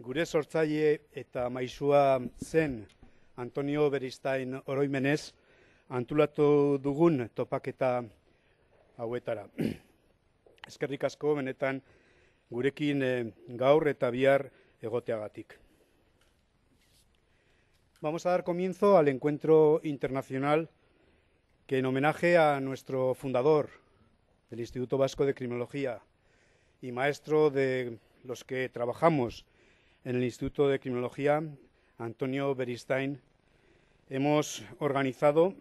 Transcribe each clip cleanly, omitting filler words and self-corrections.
Gure sortzaile eta maisua zen Antonio Beristain oroimenez antolatu dugun topaketa hauetara. Eskerrik asko benetan gurekin gaur eta bihar egoteagatik. Vamos a dar comienzo al encuentro internacional que en homenaje a nuestro fundador del Instituto Vasco de Criminología y maestro de los que trabajamos en el Instituto de Criminología, Antonio Beristain, hemos organizado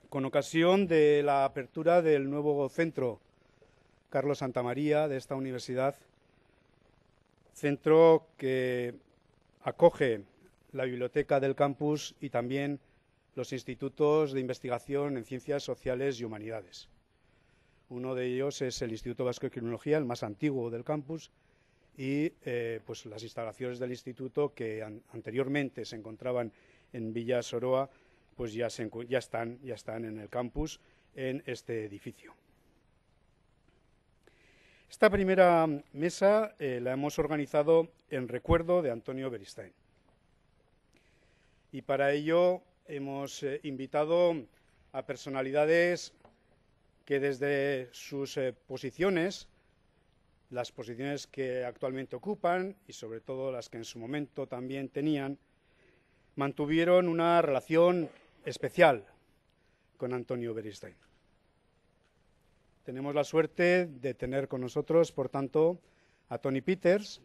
con ocasión de la apertura del nuevo centro Carlos Santamaría de esta universidad, centro que acoge la biblioteca del campus y también los institutos de investigación en ciencias sociales y humanidades. Uno de ellos es el Instituto Vasco de Criminología, el más antiguo del campus, y pues las instalaciones del instituto que anteriormente se encontraban en Villa Soroa, pues ya están en el campus, en este edificio. Esta primera mesa la hemos organizado en recuerdo de Antonio Beristain. Y para ello hemos invitado a personalidades que desde sus posiciones, las posiciones que actualmente ocupan y sobre todo las que en su momento también tenían, mantuvieron una relación especial con Antonio Beristain. Tenemos la suerte de tener con nosotros, por tanto, a Tony Peters,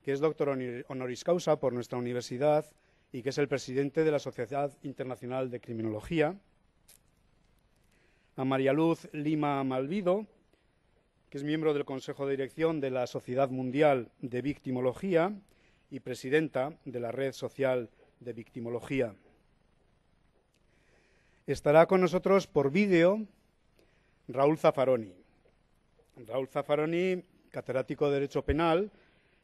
que es doctor honoris causa por nuestra universidad y que es el presidente de la Sociedad Internacional de Criminología, a María Luz Lima Malvido, que es miembro del Consejo de Dirección de la Sociedad Mundial de Victimología y presidenta de la Red Social de Victimología. Estará con nosotros por vídeo Raúl Zaffaroni. Raúl Zaffaroni, catedrático de Derecho Penal,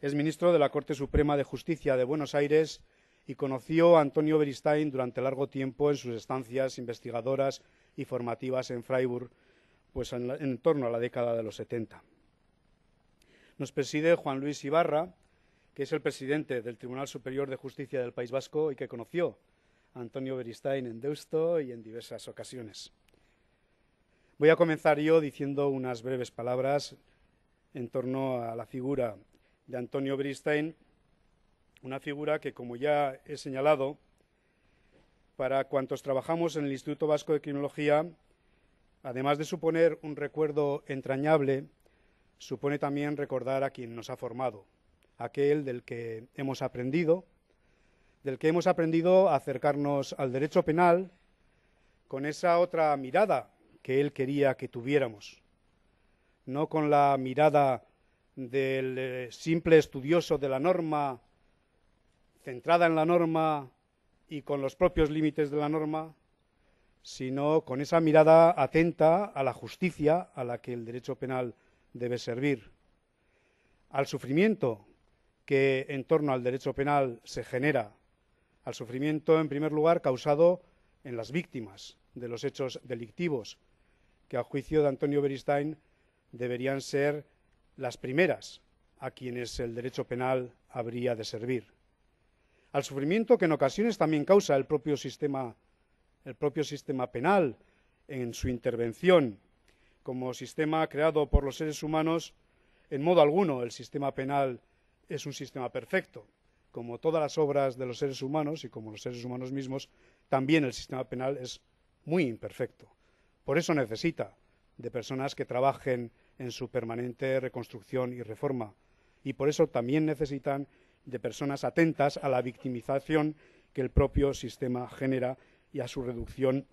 es ministro de la Corte Suprema de Justicia de Buenos Aires y conoció a Antonio Beristain durante largo tiempo en sus estancias investigadoras y formativas en Freiburg, pues en torno a la década de los 70. Nos preside Juan Luis Ibarra, que es el presidente del Tribunal Superior de Justicia del País Vasco y que conoció a Antonio Beristain en Deusto y en diversas ocasiones. Voy a comenzar yo diciendo unas breves palabras en torno a la figura de Antonio Beristain, una figura que, como ya he señalado, para cuantos trabajamos en el Instituto Vasco de Criminología, además de suponer un recuerdo entrañable, supone también recordar a quien nos ha formado, aquel del que hemos aprendido a acercarnos al derecho penal con esa otra mirada que él quería que tuviéramos, no con la mirada del simple estudioso de la norma, centrada en la norma y con los propios límites de la norma, sino con esa mirada atenta a la justicia a la que el derecho penal debe servir, al sufrimiento que en torno al derecho penal se genera, al sufrimiento en primer lugar causado en las víctimas de los hechos delictivos, que a juicio de Antonio Beristain deberían ser las primeras a quienes el derecho penal habría de servir, al sufrimiento que en ocasiones también causa el propio sistema penal en su intervención como sistema creado por los seres humanos. En modo alguno el sistema penal es un sistema perfecto. Como todas las obras de los seres humanos y como los seres humanos mismos, también el sistema penal es muy imperfecto. Por eso necesita de personas que trabajen en su permanente reconstrucción y reforma. Y por eso también necesitan de personas atentas a la victimización que el propio sistema genera y a su reducción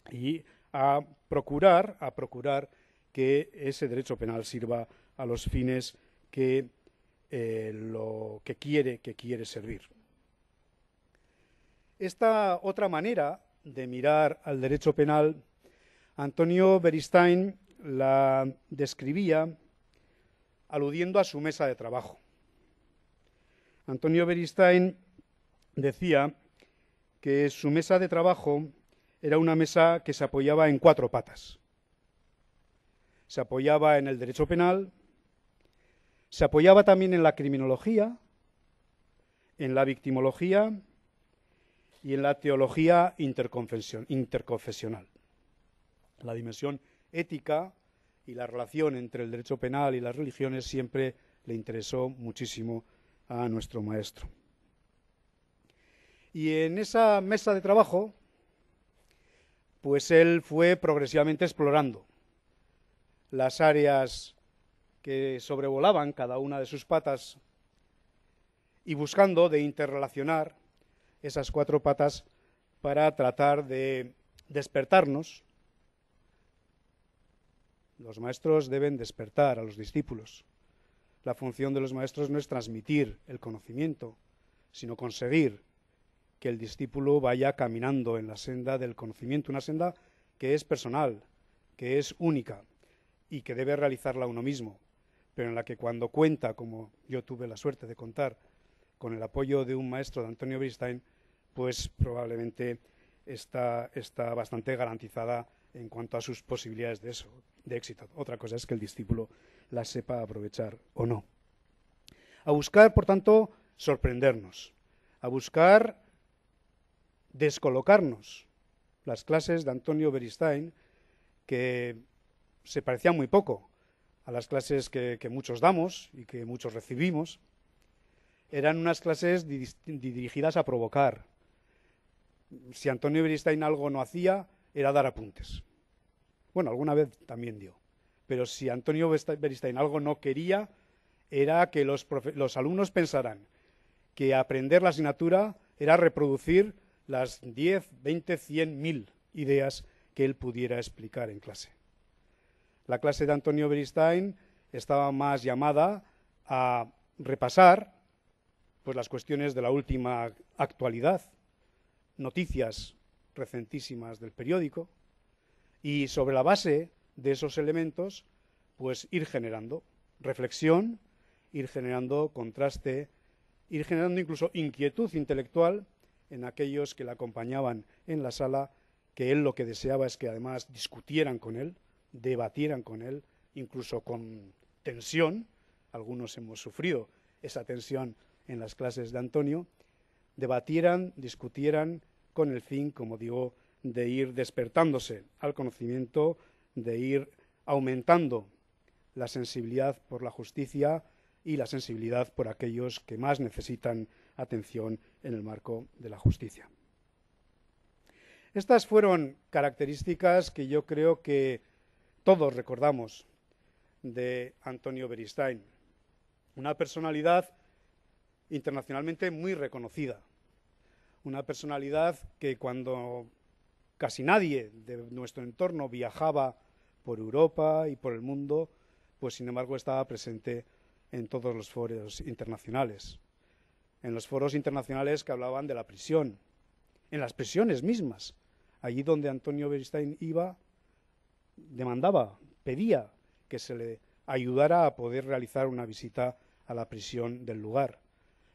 y a procurar que ese derecho penal sirva a los fines que quiere servir. Esta otra manera de mirar al derecho penal, Antonio Beristain la describía aludiendo a su mesa de trabajo. Antonio Beristain decía que su mesa de trabajo era una mesa que se apoyaba en 4 patas. Se apoyaba en el derecho penal, se apoyaba también en la criminología en la victimología y en la teología interconfesional. La dimensión ética y la relación entre el derecho penal y las religiones siempre le interesó muchísimo a nuestro maestro. Y en esa mesa de trabajo, pues él fue progresivamente explorando las áreas que sobrevolaban cada una de sus patas y buscando de interrelacionar esas cuatro patas para tratar de despertarnos. Los maestros deben despertar a los discípulos. La función de los maestros no es transmitir el conocimiento, sino conseguir que el discípulo vaya caminando en la senda del conocimiento, una senda que es personal, que es única y que debe realizarla uno mismo, pero en la que cuando cuenta, como yo tuve la suerte de contar, con el apoyo de un maestro, de Antonio Beristain, pues probablemente está bastante garantizada en cuanto a sus posibilidades de éxito. Otra cosa es que el discípulo la sepa aprovechar o no. A buscar, por tanto, sorprendernos, a buscar descolocarnos. Las clases de Antonio Beristain, que se parecían muy poco a las clases que muchos damos y que muchos recibimos, eran unas clases dirigidas a provocar. Si Antonio Beristain algo no hacía, era dar apuntes. Bueno, alguna vez también dio. Pero si Antonio Beristain algo no quería, era que los alumnos pensaran que aprender la asignatura era reproducir las 10, 20, 100, 1000 ideas que él pudiera explicar en clase. La clase de Antonio Beristain estaba más llamada a repasar pues, las cuestiones de la última actualidad, noticias recentísimas del periódico, y sobre la base de esos elementos, pues ir generando reflexión, ir generando contraste, ir generando incluso inquietud intelectual en aquellos que le acompañaban en la sala, que él lo que deseaba es que además discutieran con él, debatieran con él, incluso con tensión. Algunos hemos sufrido esa tensión en las clases de Antonio, debatieran, discutieran con el fin, como digo, de ir despertándose al conocimiento, de ir aumentando la sensibilidad por la justicia y la sensibilidad por aquellos que más necesitan atención en el marco de la justicia. Estas fueron características que yo creo que todos recordamos de Antonio Beristain, una personalidad internacionalmente muy reconocida, una personalidad que cuando casi nadie de nuestro entorno viajaba por Europa y por el mundo, pues sin embargo estaba presente en todos los foros internacionales, en los foros internacionales que hablaban de la prisión, en las prisiones mismas, allí donde Antonio Beristain iba, demandaba, pedía que se le ayudara a poder realizar una visita a la prisión del lugar.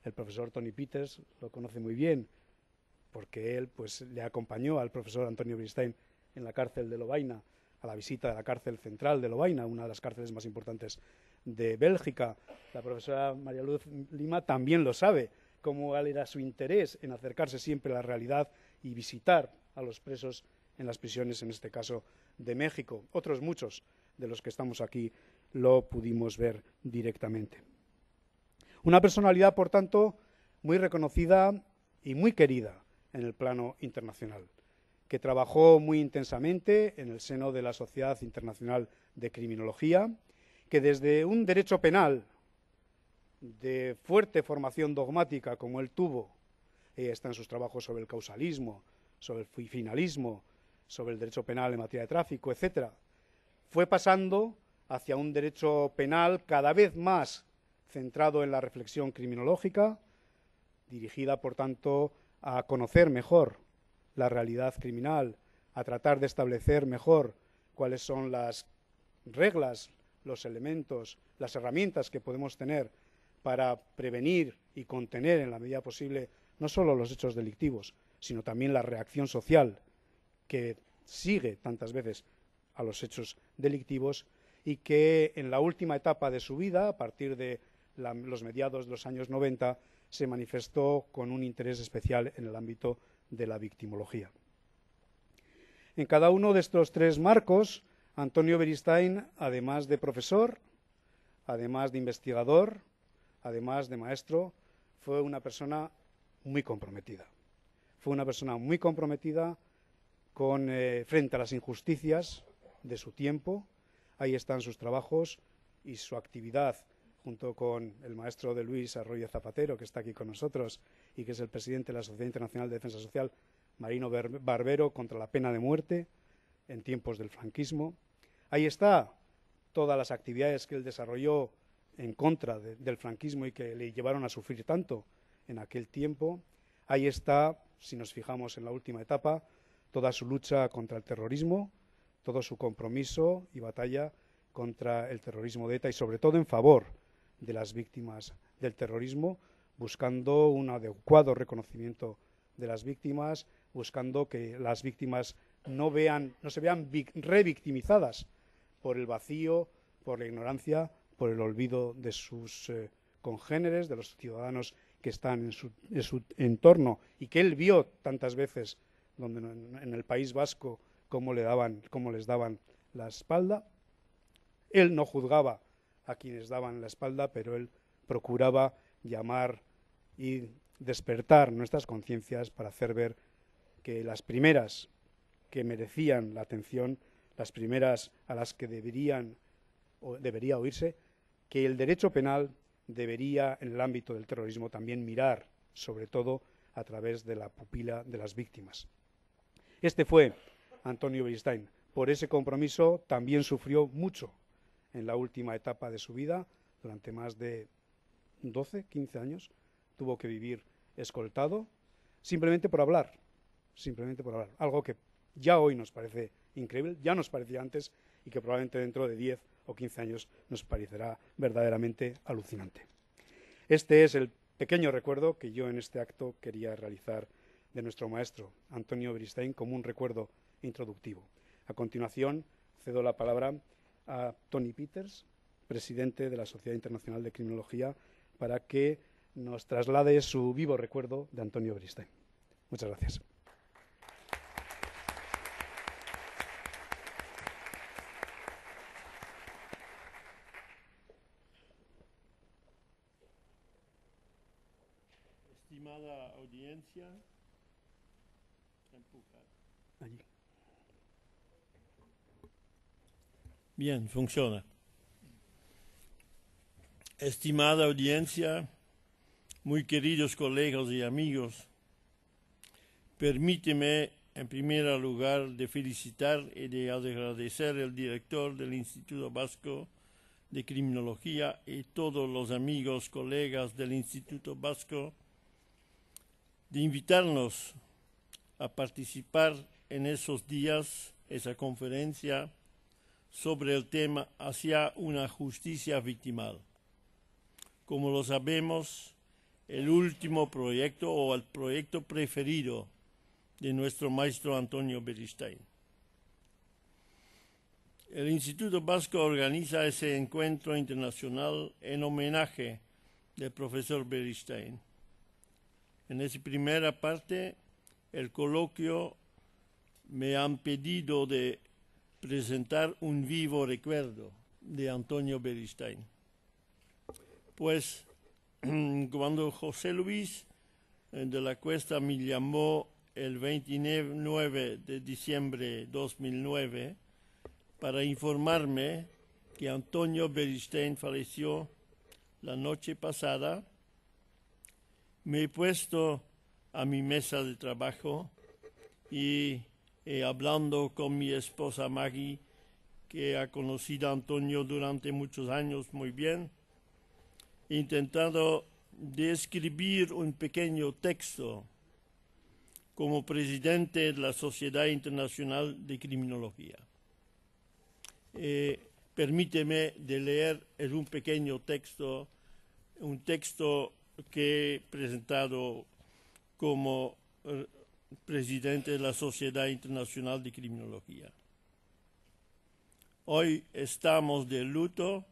El profesor Tony Peters lo conoce muy bien, porque él pues, le acompañó al profesor Antonio Beristain en la cárcel de Lovaina, a la visita de la cárcel central de Lovaina, una de las cárceles más importantes de Bélgica. La profesora María Luz Lima también lo sabe, cómo era su interés en acercarse siempre a la realidad y visitar a los presos en las prisiones, en este caso de México. Otros muchos de los que estamos aquí lo pudimos ver directamente. Una personalidad, por tanto, muy reconocida y muy querida en el plano internacional, que trabajó muy intensamente en el seno de la Sociedad Internacional de Criminología, que desde un derecho penal de fuerte formación dogmática como él tuvo, está en sus trabajos sobre el causalismo, sobre el finalismo, sobre el derecho penal en materia de tráfico, etc., fue pasando hacia un derecho penal cada vez más centrado en la reflexión criminológica, dirigida, por tanto, a conocer mejor la realidad criminal, a tratar de establecer mejor cuáles son las reglas, los elementos, las herramientas que podemos tener para prevenir y contener en la medida posible no solo los hechos delictivos, sino también la reacción social que sigue tantas veces a los hechos delictivos, y que en la última etapa de su vida, a partir de los mediados de los años 90, se manifestó con un interés especial en el ámbito de la victimología. En cada uno de estos tres marcos, Antonio Beristain, además de profesor, además de investigador, además de maestro, fue una persona muy comprometida. Fue una persona muy comprometida frente a las injusticias de su tiempo. Ahí están sus trabajos y su actividad junto con el maestro de Luis Arroyo Zapatero, que está aquí con nosotros y que es el presidente de la Sociedad Internacional de Defensa Social, Marino Barbero, contra la pena de muerte en tiempos del franquismo. Ahí está todas las actividades que él desarrolló en contra del franquismo y que le llevaron a sufrir tanto en aquel tiempo. Ahí está, si nos fijamos en la última etapa, toda su lucha contra el terrorismo, todo su compromiso y batalla contra el terrorismo de ETA y sobre todo en favor de las víctimas del terrorismo, buscando un adecuado reconocimiento de las víctimas, buscando que las víctimas no se vean revictimizadas por el vacío, por la ignorancia, por el olvido de sus congéneres, de los ciudadanos que están en su entorno y que él vio tantas veces en el País Vasco cómo les daban la espalda. Él no juzgaba a quienes daban la espalda, pero él procuraba llamar y despertar nuestras conciencias para hacer ver que las primeras que merecían la atención, las primeras a las que debería oírse, que el derecho penal debería, en el ámbito del terrorismo, también mirar, sobre todo, a través de la pupila de las víctimas. Este fue Antonio Beristain. Por ese compromiso también sufrió mucho en la última etapa de su vida, durante más de 12, 15 años, tuvo que vivir escoltado, simplemente por hablar, algo que ya hoy nos parece increíble, ya nos parecía antes y que probablemente dentro de 10 o 15 años nos parecerá verdaderamente alucinante. Este es el pequeño recuerdo que yo en este acto quería realizar de nuestro maestro, Antonio Beristain, como un recuerdo introductivo. A continuación, cedo la palabra a Tony Peters, presidente de la Sociedad Internacional de Criminología, para que nos traslade su vivo recuerdo de Antonio Beristain. Muchas gracias. Estimada audiencia, allí. Bien, funciona. Estimada audiencia, muy queridos colegas y amigos, permíteme en primer lugar de felicitar y de agradecer al director del Instituto Vasco de Criminología y todos los amigos, colegas del Instituto Vasco de invitarnos a participar en esos días, esa conferencia sobre el tema hacia una justicia victimal. Como lo sabemos, el último proyecto o el proyecto preferido de nuestro maestro Antonio Beristain. El Instituto Vasco organiza ese encuentro internacional en homenaje del profesor Beristain. En esa primera parte, el coloquio me han pedido de presentar un vivo recuerdo de Antonio Beristain. Pues cuando José Luis de la Cuesta me llamó el 29 de diciembre de 2009 para informarme que Antonio Beristain falleció la noche pasada, me he puesto a mi mesa de trabajo y hablando con mi esposa Maggie, que ha conocido a Antonio durante muchos años muy bien, he intentado describir un pequeño texto como presidente de la Sociedad Internacional de Criminología. Permíteme de leer un pequeño texto, un texto que he presentado como presidente de la Sociedad Internacional de Criminología. Hoy estamos de luto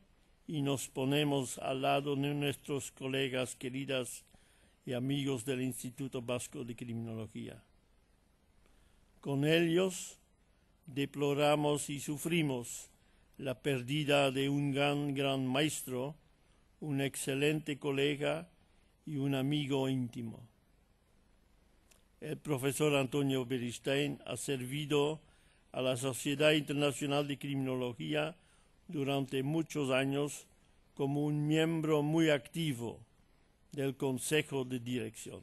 y nos ponemos al lado de nuestros colegas queridas y amigos del Instituto Vasco de Criminología. Con ellos deploramos y sufrimos la pérdida de un gran maestro, un excelente colega y un amigo íntimo. El profesor Antonio Beristain ha servido a la Sociedad Internacional de Criminología durante muchos años como un miembro muy activo del Consejo de Dirección.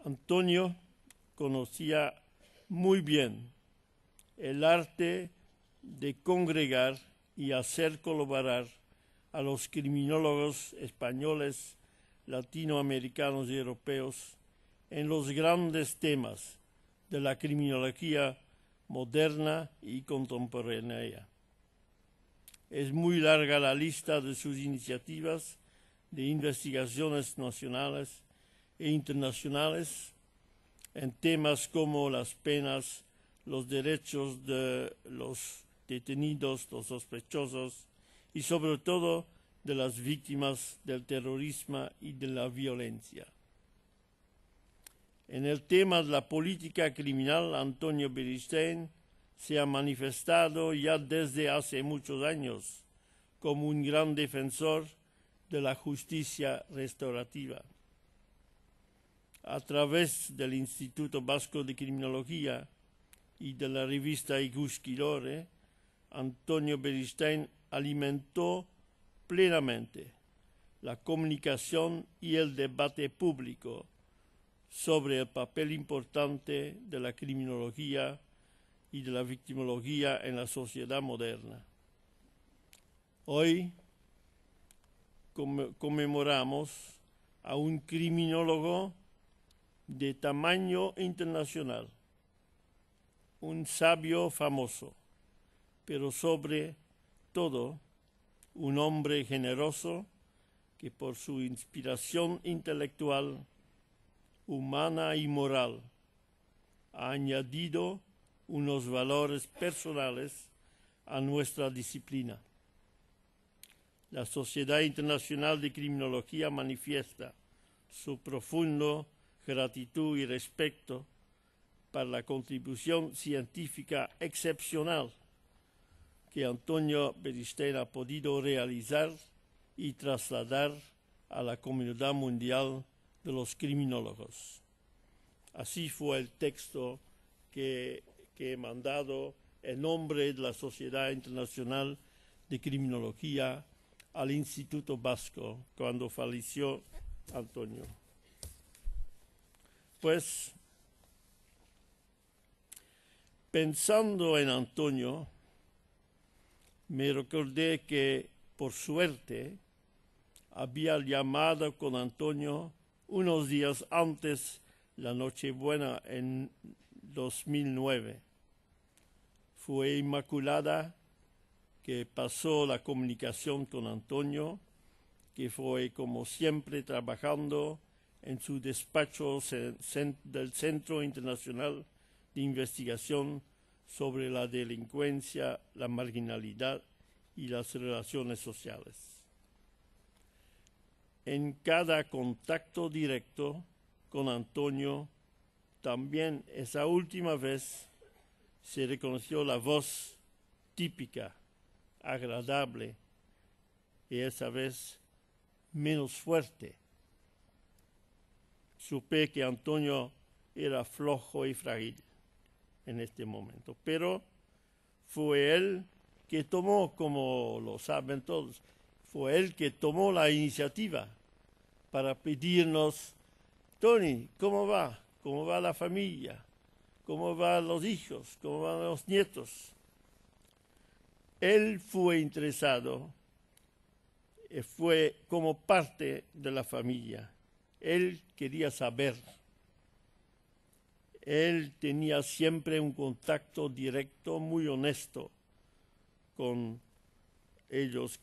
Antonio conocía muy bien el arte de congregar y hacer colaborar a los criminólogos españoles, latinoamericanos y europeos en los grandes temas de la criminología moderna y contemporánea. Es muy larga la lista de sus iniciativas de investigaciones nacionales e internacionales en temas como las penas, los derechos de los detenidos, los sospechosos y sobre todo de las víctimas del terrorismo y de la violencia. En el tema de la política criminal, Antonio Beristain se ha manifestado ya desde hace muchos años como un gran defensor de la justicia restaurativa. A través del Instituto Vasco de Criminología y de la revista Ikuskilore, Antonio Beristain alimentó plenamente la comunicación y el debate público sobre el papel importante de la criminología y de la victimología en la sociedad moderna. Hoy conmemoramos a un criminólogo de tamaño internacional, un sabio famoso, pero sobre todo un hombre generoso que por su inspiración intelectual, humana y moral ha añadido unos valores personales a nuestra disciplina. La Sociedad Internacional de Criminología manifiesta su profundo gratitud y respeto para la contribución científica excepcional que Antonio Beristain ha podido realizar y trasladar a la comunidad mundial de los criminólogos. Así fue el texto que he mandado en nombre de la Sociedad Internacional de Criminología al Instituto Vasco cuando falleció Antonio. Pues, pensando en Antonio, me recordé que, por suerte, había llamado con Antonio unos días antes la Nochebuena en 2009. Fue Inmaculada que pasó la comunicación con Antonio, que fue como siempre trabajando en su despacho del Centro Internacional de Investigación sobre la Delincuencia, la Marginalidad y las Relaciones Sociales. En cada contacto directo con Antonio, también esa última vez se reconoció la voz típica, agradable y esa vez menos fuerte. Supe que Antonio era flojo y frágil en este momento, pero fue él que tomó, como lo saben todos, fue él que tomó la iniciativa para pedirnos: Tony, ¿cómo va? ¿Cómo va la familia? ¿Cómo van los hijos? ¿Cómo van los nietos? Él fue interesado, fue como parte de la familia. Él quería saber. Él tenía siempre un contacto directo, muy honesto, con ellos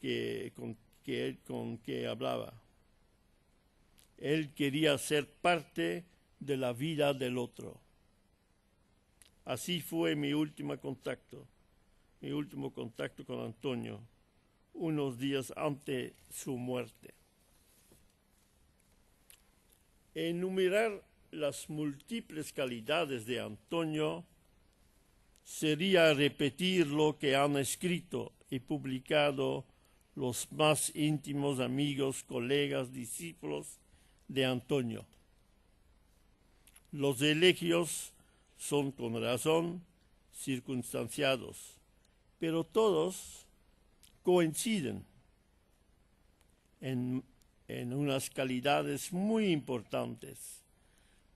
con que hablaba. Él quería ser parte de la vida del otro. Así fue mi último contacto con Antonio, unos días antes de su muerte. Enumerar las múltiples calidades de Antonio sería repetir lo que han escrito y publicado los más íntimos amigos, colegas, discípulos de Antonio. Los elogios son con razón circunstanciados, pero todos coinciden en unas calidades muy importantes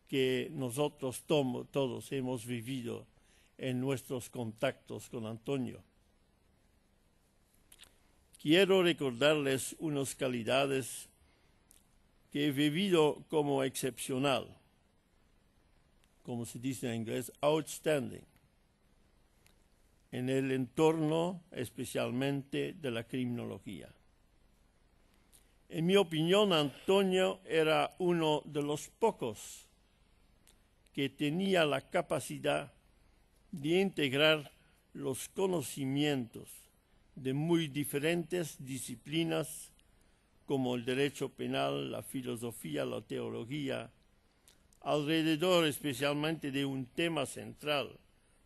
que nosotros todos hemos vivido en nuestros contactos con Antonio. Quiero recordarles unas calidades que he vivido como excepcional, como se dice en inglés, outstanding, en el entorno especialmente de la criminología. En mi opinión, Antonio era uno de los pocos que tenía la capacidad de integrar los conocimientos de muy diferentes disciplinas como el derecho penal, la filosofía, la teología, alrededor especialmente de un tema central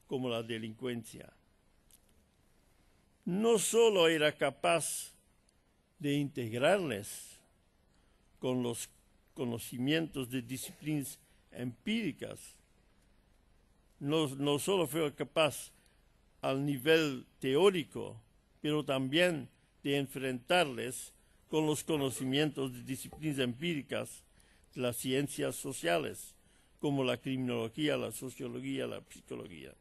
como la delincuencia. No solo era capaz de integrarles con los conocimientos de disciplinas empíricas, no solo fue capaz al nivel teórico, pero también de enfrentarles con los conocimientos de disciplinas empíricas de las ciencias sociales, como la criminología, la sociología, la psicología.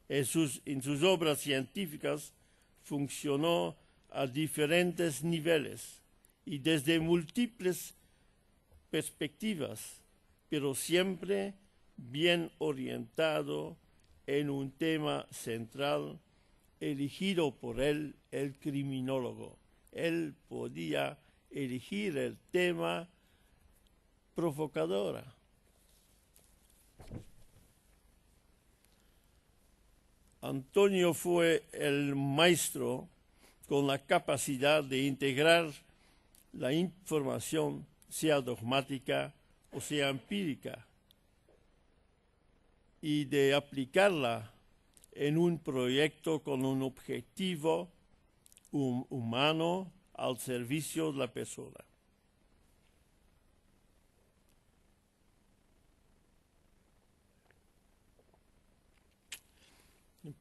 En sus obras científicas funcionó a diferentes niveles y desde múltiples perspectivas, pero siempre bien orientado en un tema central elegido por él, el criminólogo. Él podía elegir el tema provocadora. Antonio fue el maestro con la capacidad de integrar la información, sea dogmática o sea empírica, y de aplicarla en un proyecto con un objetivo humano al servicio de la persona.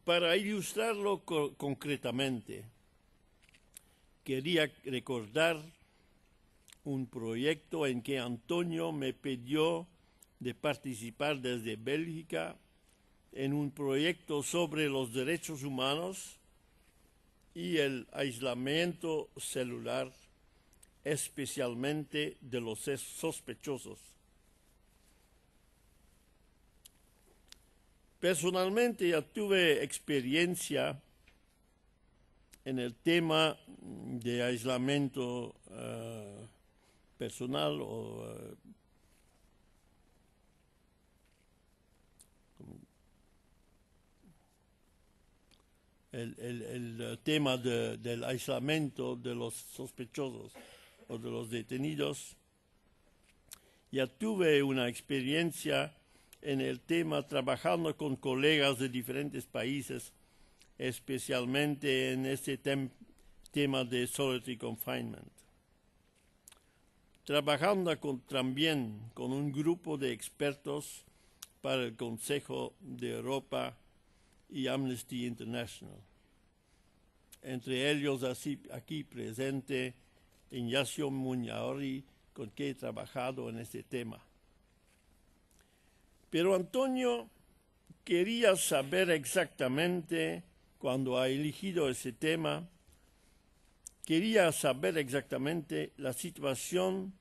Para ilustrarlo concretamente, quería recordar un proyecto en que Antonio me pidió de participar desde Bélgica en un proyecto sobre los derechos humanos y el aislamiento celular, especialmente de los sospechosos. Personalmente ya tuve experiencia en el tema de aislamiento personal o el tema del aislamiento de los sospechosos o de los detenidos. Ya tuve una experiencia en el tema trabajando con colegas de diferentes países, especialmente en este tema de solitary confinement. Trabajando también con un grupo de expertos para el Consejo de Europa y Amnesty International. Entre ellos aquí presente Ignacio Muñaori, con quien he trabajado en este tema. Pero Antonio quería saber exactamente, cuando ha elegido ese tema, quería saber exactamente la situación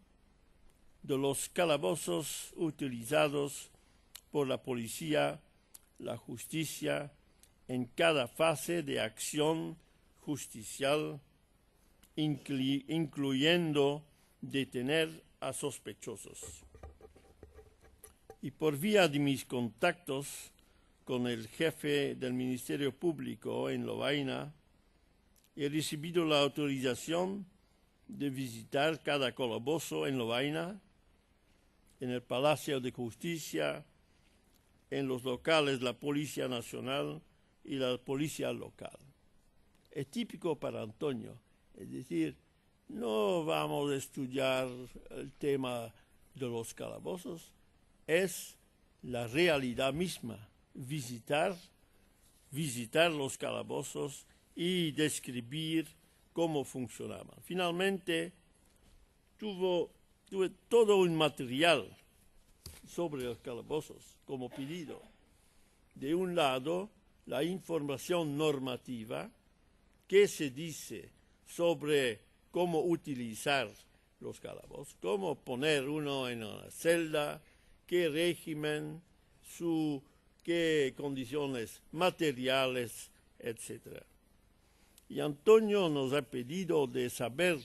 de los calabozos utilizados por la policía, la justicia, en cada fase de acción justicial, incluyendo detener a sospechosos. Y por vía de mis contactos con el jefe del Ministerio Público en Lovaina, he recibido la autorización de visitar cada calabozo en Lovaina en el Palacio de Justicia, en los locales la Policía Nacional y la Policía Local. Es típico para Antonio, es decir, no vamos a estudiar el tema de los calabozos, es la realidad misma, visitar los calabozos y describir cómo funcionaban. Finalmente, tuve todo un material sobre los calabozos como pedido. De un lado, la información normativa, qué se dice sobre cómo utilizar los calabozos, cómo poner uno en una celda, qué régimen, qué condiciones materiales, etc. Y Antonio nos ha pedido de saber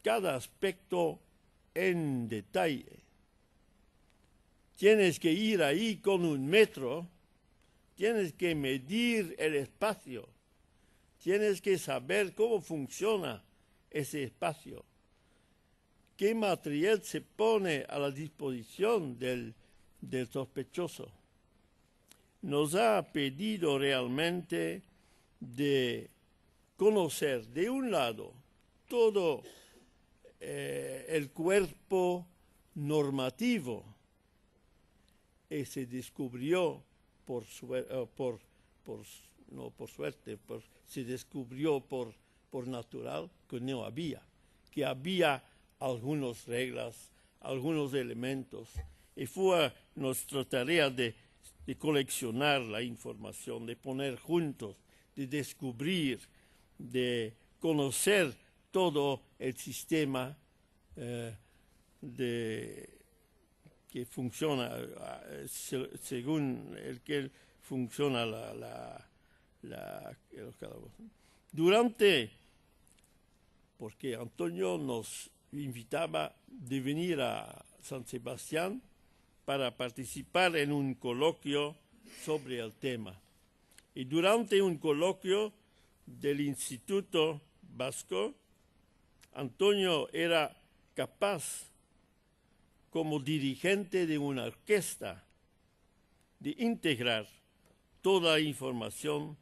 cada aspecto en detalle. Tienes que ir ahí con un metro, tienes que medir el espacio, tienes que saber cómo funciona ese espacio, qué material se pone a la disposición del sospechoso. Nos ha pedido realmente de conocer, de un lado, todo el cuerpo normativo, y se descubrió se descubrió por natural que no había, que había algunas reglas, algunos elementos, y fue nuestra tarea de coleccionar la información, de poner juntos, de descubrir, de conocer todo el sistema que funciona según el que funciona los calabozos. Porque Antonio nos invitaba de venir a San Sebastián para participar en un coloquio sobre el tema. Y durante un coloquio del Instituto Vasco, Antonio era capaz, como dirigente de una orquesta, de integrar toda la información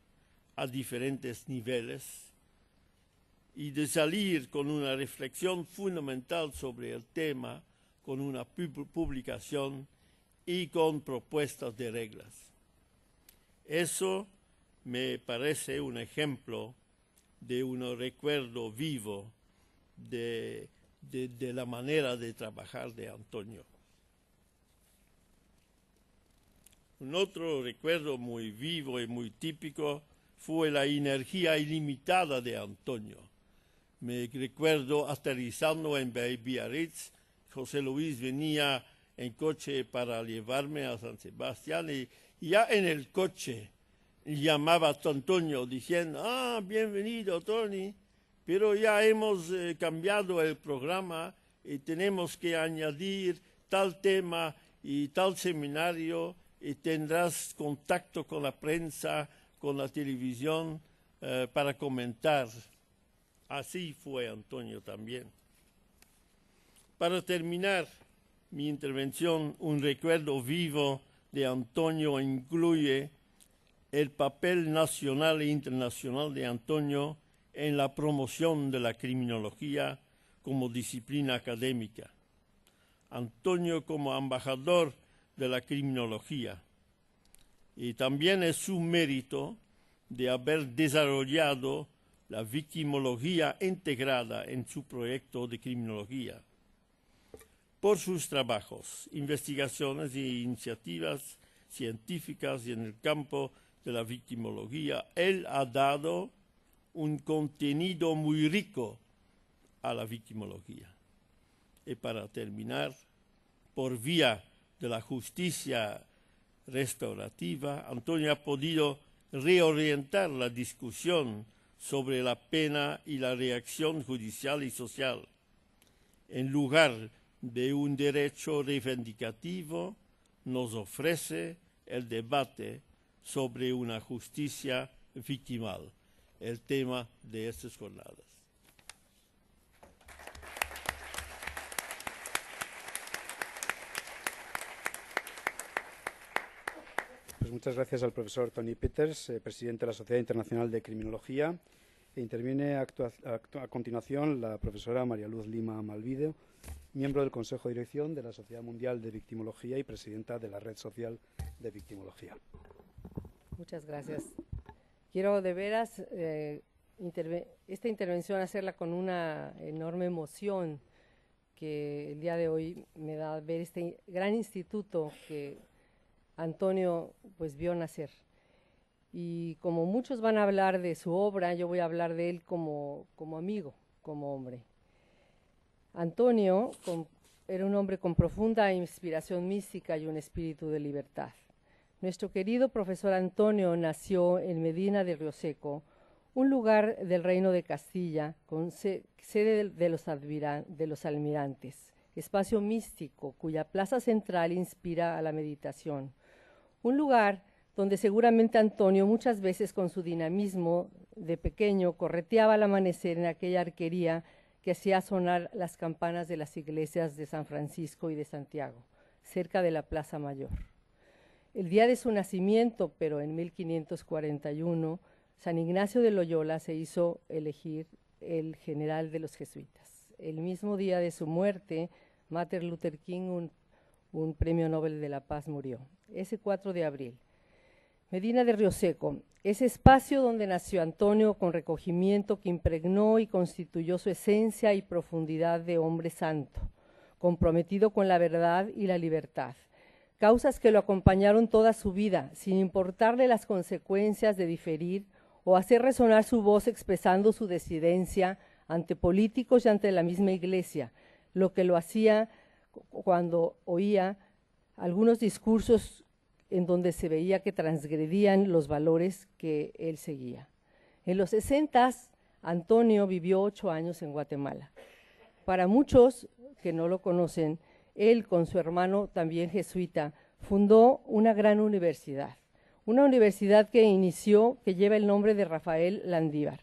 a diferentes niveles y de salir con una reflexión fundamental sobre el tema, con una publicación y con propuestas de reglas. Eso me parece un ejemplo de un recuerdo vivo de la manera de trabajar de Antonio. Un otro recuerdo muy vivo y muy típico fue la energía ilimitada de Antonio. Me recuerdo aterrizando en Biarritz, José Luis venía en coche para llevarme a San Sebastián y ya en el coche llamaba a Antonio diciendo, bienvenido Tony, pero ya hemos cambiado el programa y tenemos que añadir tal tema y tal seminario y tendrás contacto con la prensa, con la televisión para comentar. Así fue Antonio también. Para terminar mi intervención, un recuerdo vivo de Antonio incluye el papel nacional e internacional de Antonio en la promoción de la criminología como disciplina académica. Antonio como embajador de la criminología. Y también es su mérito de haber desarrollado la victimología integrada en su proyecto de criminología. Por sus trabajos, investigaciones e iniciativas científicas en el campo de la victimología, él ha dado un contenido muy rico a la victimología. Y para terminar, por vía de la justicia restaurativa, Antonio ha podido reorientar la discusión sobre la pena y la reacción judicial y social. En lugar de un derecho reivindicativo, nos ofrece el debate sobre una justicia victimal, el tema de estas jornadas. Pues muchas gracias al profesor Tony Peters, presidente de la Sociedad Internacional de Criminología. Interviene a continuación la profesora María Luz Lima Malvido, miembro del Consejo de Dirección de la Sociedad Mundial de Victimología y presidenta de la Red Social de Victimología. Muchas gracias. Quiero de veras esta intervención hacerla con una enorme emoción que el día de hoy me da ver este gran instituto que Antonio pues vio nacer. Y como muchos van a hablar de su obra, yo voy a hablar de él como amigo, como hombre. Antonio era un hombre con profunda inspiración mística y un espíritu de libertad. Nuestro querido profesor Antonio nació en Medina de Rioseco, un lugar del Reino de Castilla, con sede de los almirantes, espacio místico cuya plaza central inspira a la meditación. Un lugar donde seguramente Antonio muchas veces con su dinamismo de pequeño correteaba al amanecer en aquella arquería que hacía sonar las campanas de las iglesias de San Francisco y de Santiago, cerca de la Plaza Mayor. El día de su nacimiento, pero en 1541, San Ignacio de Loyola se hizo elegir el general de los jesuitas. El mismo día de su muerte, Martin Luther King, un premio Nobel de la Paz, murió. Ese 4 de abril. Medina de Rioseco, ese espacio donde nació Antonio con recogimiento que impregnó y constituyó su esencia y profundidad de hombre santo, comprometido con la verdad y la libertad. Causas que lo acompañaron toda su vida, sin importarle las consecuencias de diferir o hacer resonar su voz expresando su disidencia ante políticos y ante la misma Iglesia, lo que lo hacía cuando oía algunos discursos en donde se veía que transgredían los valores que él seguía. En los 60s, Antonio vivió 8 años en Guatemala. Para muchos que no lo conocen, él con su hermano también jesuita fundó una gran universidad, una universidad que lleva el nombre de Rafael Landívar.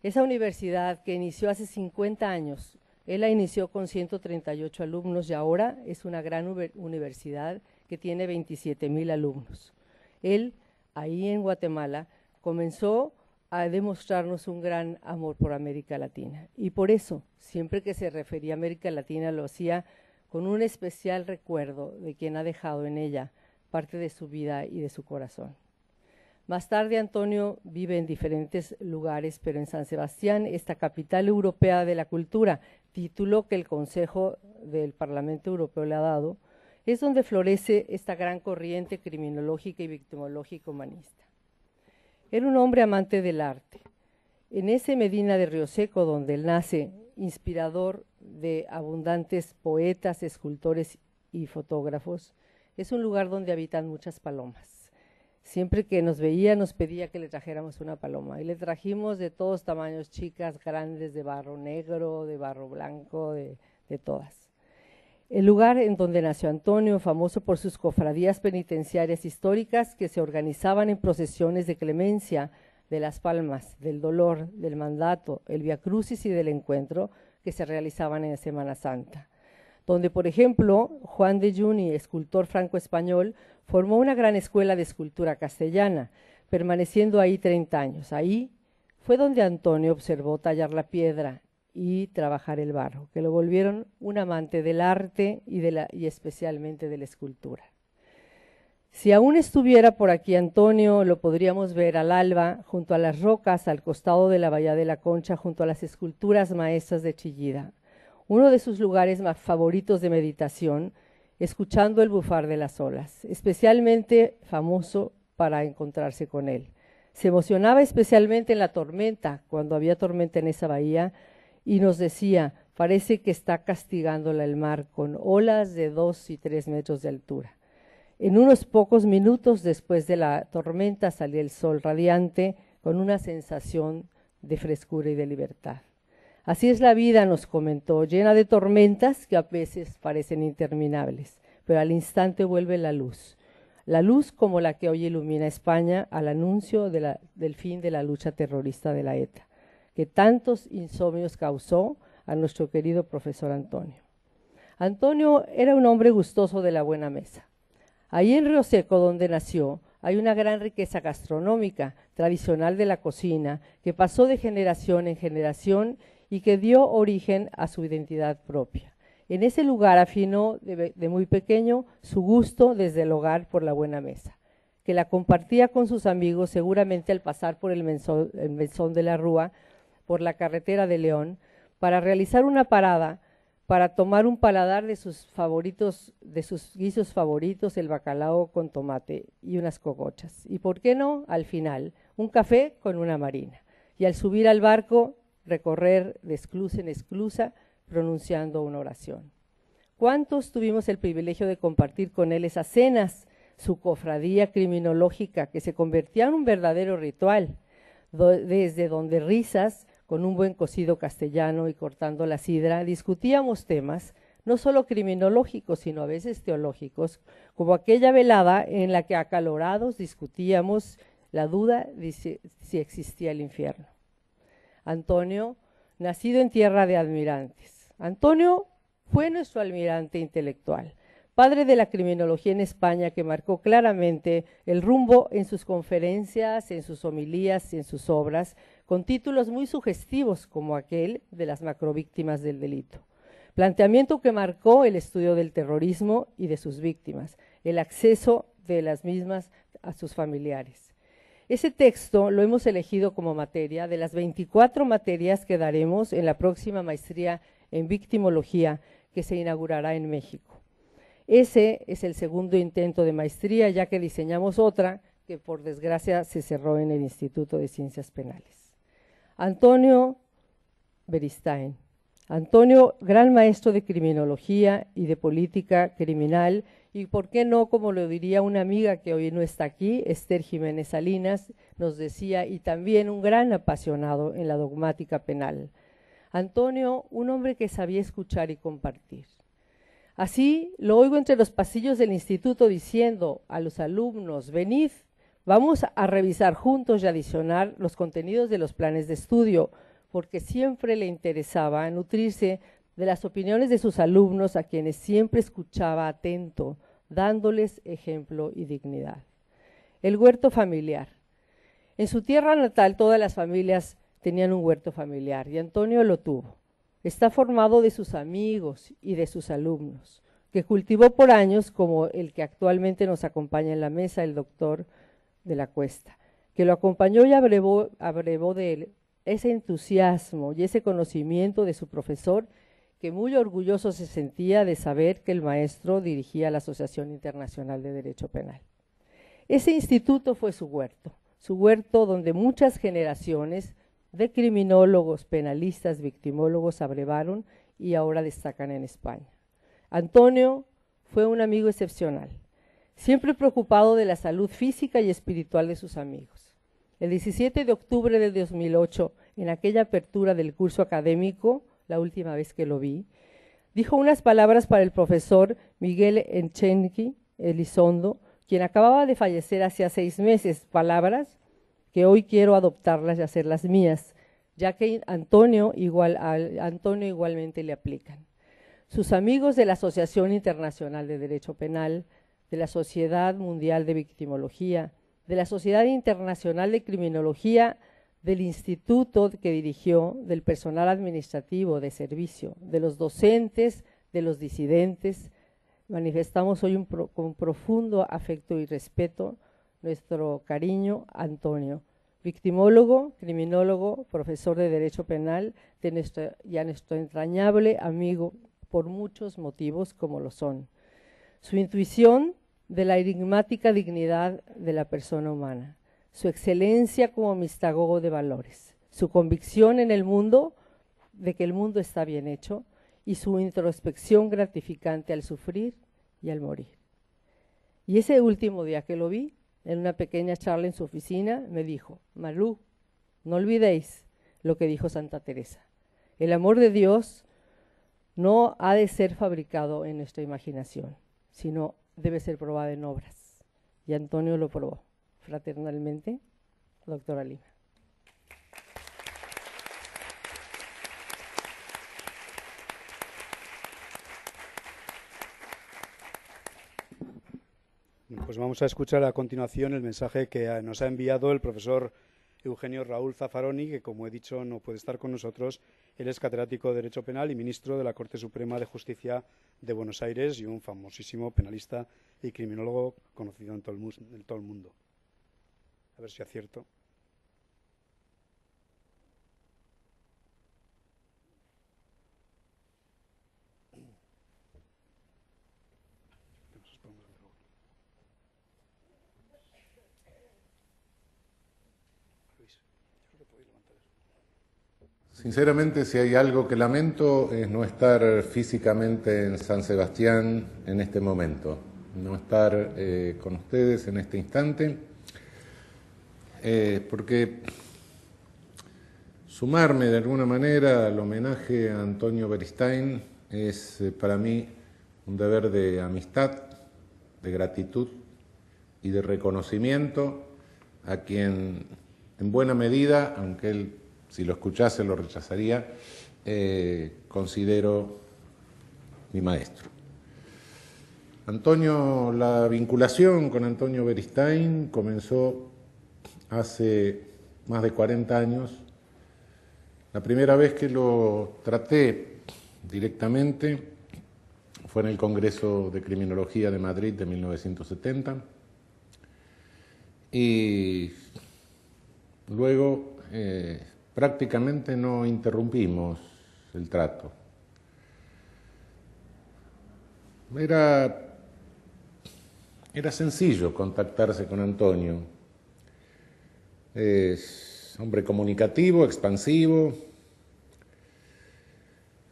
Esa universidad que inició hace 50 años, él la inició con 138 alumnos y ahora es una gran universidad que tiene 27,000 alumnos. Él, ahí en Guatemala, comenzó a demostrarnos un gran amor por América Latina. Y por eso, siempre que se refería a América Latina, lo hacía con un especial recuerdo de quien ha dejado en ella parte de su vida y de su corazón. Más tarde, Antonio vive en diferentes lugares, pero en San Sebastián, esta capital europea de la cultura, título que el Consejo del Parlamento Europeo le ha dado, es donde florece esta gran corriente criminológica y victimológica humanista. Era un hombre amante del arte. En ese Medina de Rioseco, donde él nace, inspirador de abundantes poetas, escultores y fotógrafos, es un lugar donde habitan muchas palomas. Siempre que nos veía, nos pedía que le trajéramos una paloma. Y le trajimos de todos tamaños, chicas, grandes, de barro negro, de barro blanco, de todas. El lugar en donde nació Antonio, famoso por sus cofradías penitenciarias históricas que se organizaban en procesiones de clemencia, de las palmas, del dolor, del mandato, el viacrucis y del encuentro que se realizaban en Semana Santa. Donde, por ejemplo, Juan de Juni, escultor franco-español, formó una gran escuela de escultura castellana, permaneciendo ahí 30 años. Ahí fue donde Antonio observó tallar la piedra y trabajar el barro, que lo volvieron un amante del arte y especialmente de la escultura. Si aún estuviera por aquí Antonio, lo podríamos ver al alba, junto a las rocas, al costado de la Bahía de la Concha, junto a las esculturas maestras de Chillida, uno de sus lugares más favoritos de meditación, escuchando el bufar de las olas, especialmente famoso para encontrarse con él. Se emocionaba especialmente en la tormenta, cuando había tormenta en esa bahía, y nos decía, parece que está castigándola el mar con olas de 2 y 3 metros de altura. En unos pocos minutos después de la tormenta salía el sol radiante con una sensación de frescura y de libertad. Así es la vida, nos comentó, llena de tormentas que a veces parecen interminables, pero al instante vuelve la luz como la que hoy ilumina España al anuncio del fin de la lucha terrorista de la ETA, que tantos insomnios causó a nuestro querido profesor Antonio. Antonio era un hombre gustoso de la buena mesa. Ahí en Rioseco, donde nació, hay una gran riqueza gastronómica, tradicional de la cocina, que pasó de generación en generación y que dio origen a su identidad propia. En ese lugar afinó de muy pequeño su gusto desde el hogar por la buena mesa, que la compartía con sus amigos seguramente al pasar por el mesón de la Rúa, por la carretera de León, para realizar una parada, para tomar un paladar de sus guisos favoritos, el bacalao con tomate y unas cogochas. Y por qué no, al final, un café con una marina. Y al subir al barco, recorrer de esclusa en esclusa, pronunciando una oración. ¿Cuántos tuvimos el privilegio de compartir con él esas cenas, su cofradía criminológica, que se convertía en un verdadero ritual, desde donde risas, con un buen cocido castellano y cortando la sidra, discutíamos temas no solo criminológicos, sino a veces teológicos, como aquella velada en la que acalorados discutíamos la duda de si existía el infierno. Antonio, nacido en tierra de almirantes. Antonio fue nuestro almirante intelectual, padre de la criminología en España, que marcó claramente el rumbo en sus conferencias, en sus homilías y en sus obras, con títulos muy sugestivos como aquel de las macrovíctimas del delito. Planteamiento que marcó el estudio del terrorismo y de sus víctimas, el acceso de las mismas a sus familiares. Ese texto lo hemos elegido como materia de las 24 materias que daremos en la próxima maestría en victimología que se inaugurará en México. Ese es el segundo intento de maestría, ya que diseñamos otra que por desgracia se cerró en el Instituto de Ciencias Penales. Antonio Beristain. Antonio, gran maestro de criminología y de política criminal, y por qué no, como lo diría una amiga que hoy no está aquí, Esther Jiménez Salinas, nos decía, y también un gran apasionado en la dogmática penal. Antonio, un hombre que sabía escuchar y compartir. Así lo oigo entre los pasillos del instituto diciendo a los alumnos: venid, vamos a revisar juntos y adicionar los contenidos de los planes de estudio, porque siempre le interesaba nutrirse de las opiniones de sus alumnos, a quienes siempre escuchaba atento, dándoles ejemplo y dignidad. El huerto familiar. En su tierra natal todas las familias tenían un huerto familiar y Antonio lo tuvo. Está formado de sus amigos y de sus alumnos, que cultivó por años, como el que actualmente nos acompaña en la mesa, el doctor de la Cuesta, que lo acompañó y abrevó de él ese entusiasmo y ese conocimiento de su profesor, que muy orgulloso se sentía de saber que el maestro dirigía la Asociación Internacional de Derecho Penal. Ese instituto fue su huerto donde muchas generaciones de criminólogos, penalistas, victimólogos abrevaron y ahora destacan en España. Antonio fue un amigo excepcional, siempre preocupado de la salud física y espiritual de sus amigos. El 17 de octubre de 2008, en aquella apertura del curso académico, la última vez que lo vi, dijo unas palabras para el profesor Miguel Echenqui Elizondo, quien acababa de fallecer hacía 6 meses, palabras que hoy quiero adoptarlas y hacerlas mías, ya que Antonio igualmente le aplican. Sus amigos de la Asociación Internacional de Derecho Penal, de la Sociedad Mundial de Victimología, de la Sociedad Internacional de Criminología, del instituto que dirigió, del personal administrativo de servicio, de los docentes, de los disidentes, manifestamos hoy con profundo afecto y respeto nuestro cariño a Antonio, victimólogo, criminólogo, profesor de Derecho Penal, y a nuestro entrañable amigo por muchos motivos como lo son. Su intuición de la enigmática dignidad de la persona humana, su excelencia como mistagogo de valores, su convicción en el mundo de que el mundo está bien hecho y su introspección gratificante al sufrir y al morir. Y ese último día que lo vi, en una pequeña charla en su oficina, me dijo: Malú, no olvidéis lo que dijo Santa Teresa. El amor de Dios no ha de ser fabricado en nuestra imaginación, sino debe ser probado en obras. Y Antonio lo probó. Fraternalmente, doctora Lima. Pues vamos a escuchar a continuación el mensaje que nos ha enviado el profesor Eugenio Raúl Zaffaroni, que, como he dicho, no puede estar con nosotros. Él es catedrático de Derecho Penal y ministro de la Corte Suprema de Justicia de Buenos Aires y un famosísimo penalista y criminólogo conocido en todo el mundo. A ver si acierto. Sinceramente, si hay algo que lamento es no estar físicamente en San Sebastián en este momento, no estar con ustedes en este instante, porque sumarme de alguna manera al homenaje a Antonio Beristain es para mí un deber de amistad, de gratitud y de reconocimiento a quien, en buena medida, aunque él, si lo escuchase, lo rechazaría, considero mi maestro. La vinculación con Antonio Beristain comenzó hace más de 40 años. La primera vez que lo traté directamente fue en el Congreso de Criminología de Madrid de 1970 y luego prácticamente no interrumpimos el trato. Era sencillo contactarse con Antonio. Es hombre comunicativo, expansivo.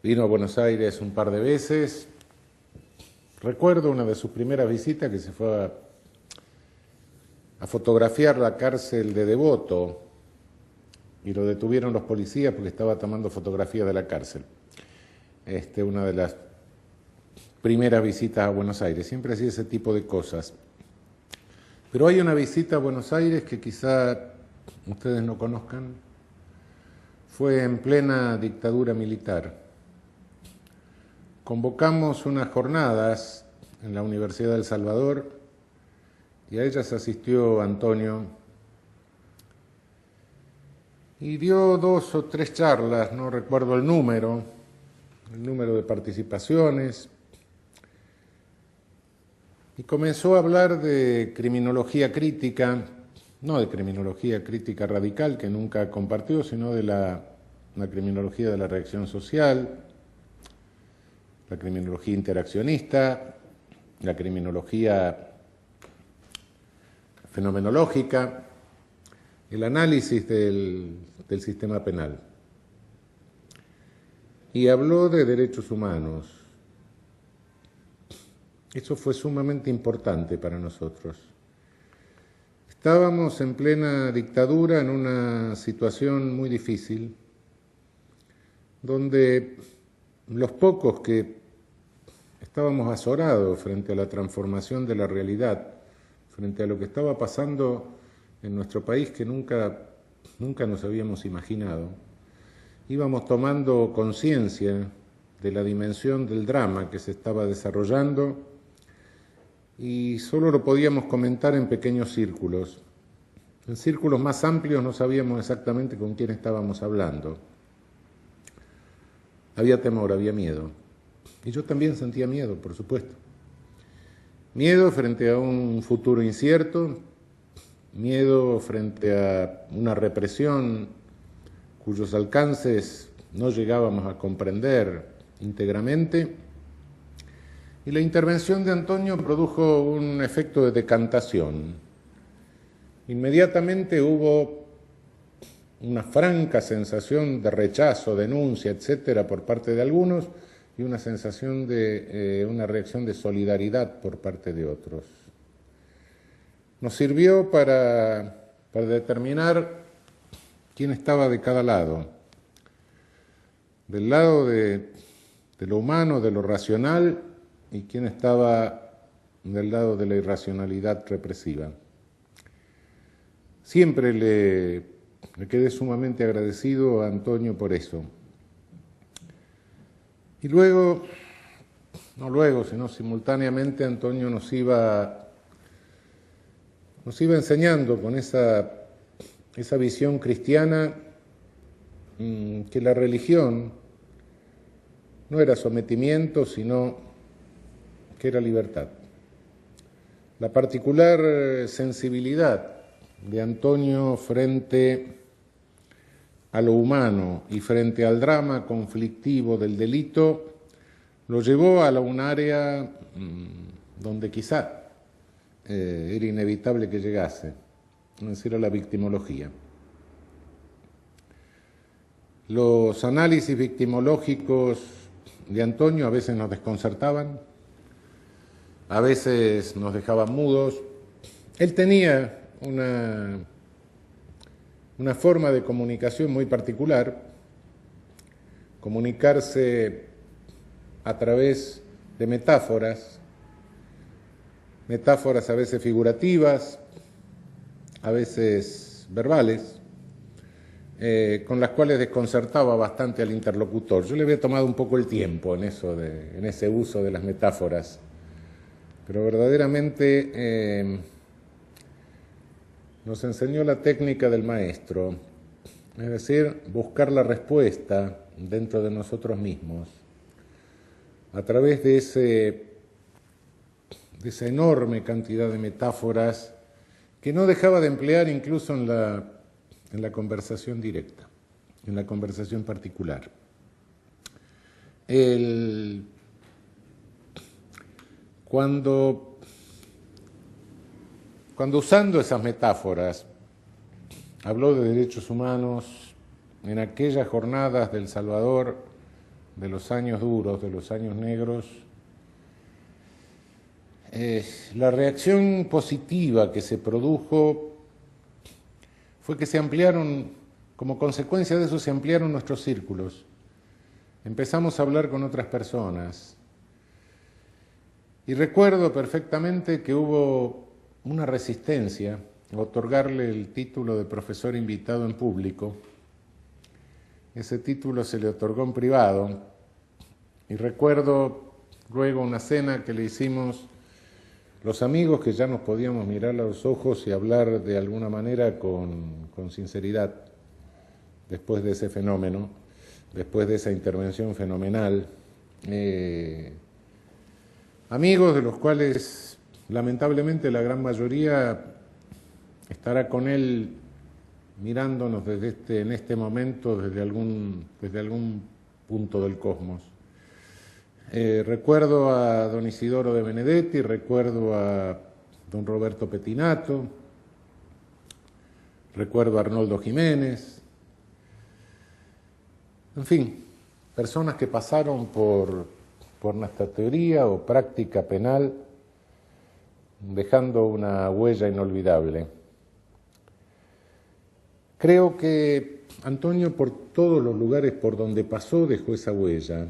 Vino a Buenos Aires un par de veces. Recuerdo una de sus primeras visitas que se fue a fotografiar la cárcel de Devoto y lo detuvieron los policías porque estaba tomando fotografías de la cárcel. Una de las primeras visitas a Buenos Aires. Siempre hacía ese tipo de cosas. Pero hay una visita a Buenos Aires que quizá ustedes no conozcan. Fue en plena dictadura militar. Convocamos unas jornadas en la Universidad del Salvador y a ellas asistió Antonio y dio 2 o 3 charlas, no recuerdo el número de participaciones, y comenzó a hablar de criminología crítica, no de criminología crítica radical, que nunca compartió, sino de la criminología de la reacción social, la criminología interaccionista, la criminología fenomenológica, el análisis del sistema penal. Y habló de derechos humanos. Eso fue sumamente importante para nosotros. Estábamos en plena dictadura, en una situación muy difícil, donde los pocos que estábamos azorados frente a la transformación de la realidad, frente a lo que estaba pasando en nuestro país que nunca nos habíamos imaginado, íbamos tomando conciencia de la dimensión del drama que se estaba desarrollando y solo lo podíamos comentar en pequeños círculos. En círculos más amplios no sabíamos exactamente con quién estábamos hablando. Había temor, había miedo. Y yo también sentía miedo, por supuesto. Miedo frente a un futuro incierto, miedo frente a una represión cuyos alcances no llegábamos a comprender íntegramente. Y la intervención de Antonio produjo un efecto de decantación. Inmediatamente hubo una franca sensación de rechazo, denuncia, etcétera, por parte de algunos, y una sensación de una reacción de solidaridad por parte de otros. Nos sirvió para determinar quién estaba de cada lado. Del lado de lo humano, de lo racional, y quién estaba del lado de la irracionalidad represiva. Siempre le quedé sumamente agradecido a Antonio por eso. Y luego, no luego, sino simultáneamente, Antonio nos iba nos iba enseñando con esa visión cristiana que la religión no era sometimiento, sino que era libertad. La particular sensibilidad de Antonio frente a lo humano y frente al drama conflictivo del delito lo llevó a un área donde quizá era inevitable que llegase, es decir, a la victimología. Los análisis victimológicos de Antonio a veces nos desconcertaban, a veces nos dejaban mudos. Él tenía una forma de comunicación muy particular, comunicarse a través de metáforas a veces figurativas, a veces verbales, con las cuales desconcertaba bastante al interlocutor. Yo le había tomado un poco el tiempo en ese uso de las metáforas, pero verdaderamente nos enseñó la técnica del maestro, es decir, buscar la respuesta dentro de nosotros mismos, a través de esa enorme cantidad de metáforas que no dejaba de emplear incluso en la conversación directa, en la conversación particular. Cuando usando esas metáforas habló de derechos humanos en aquellas jornadas del Salvador, de los años duros, de los años negros, la reacción positiva que se produjo fue que se ampliaron, como consecuencia de eso se ampliaron nuestros círculos. Empezamos a hablar con otras personas. Y recuerdo perfectamente que hubo una resistencia a otorgarle el título de profesor invitado en público. Ese título se le otorgó en privado. Y recuerdo luego una cena que le hicimos los amigos que ya nos podíamos mirar a los ojos y hablar de alguna manera con sinceridad después de ese fenómeno, después de esa intervención fenomenal. Amigos de los cuales lamentablemente la gran mayoría estará con él mirándonos en este momento desde algún punto del cosmos. Recuerdo a don Isidoro de Benedetti, recuerdo a don Roberto Petinato, recuerdo a Arnoldo Jiménez, en fin, personas que pasaron por nuestra teoría o práctica penal, dejando una huella inolvidable. Creo que Antonio, por todos los lugares por donde pasó, dejó esa huella.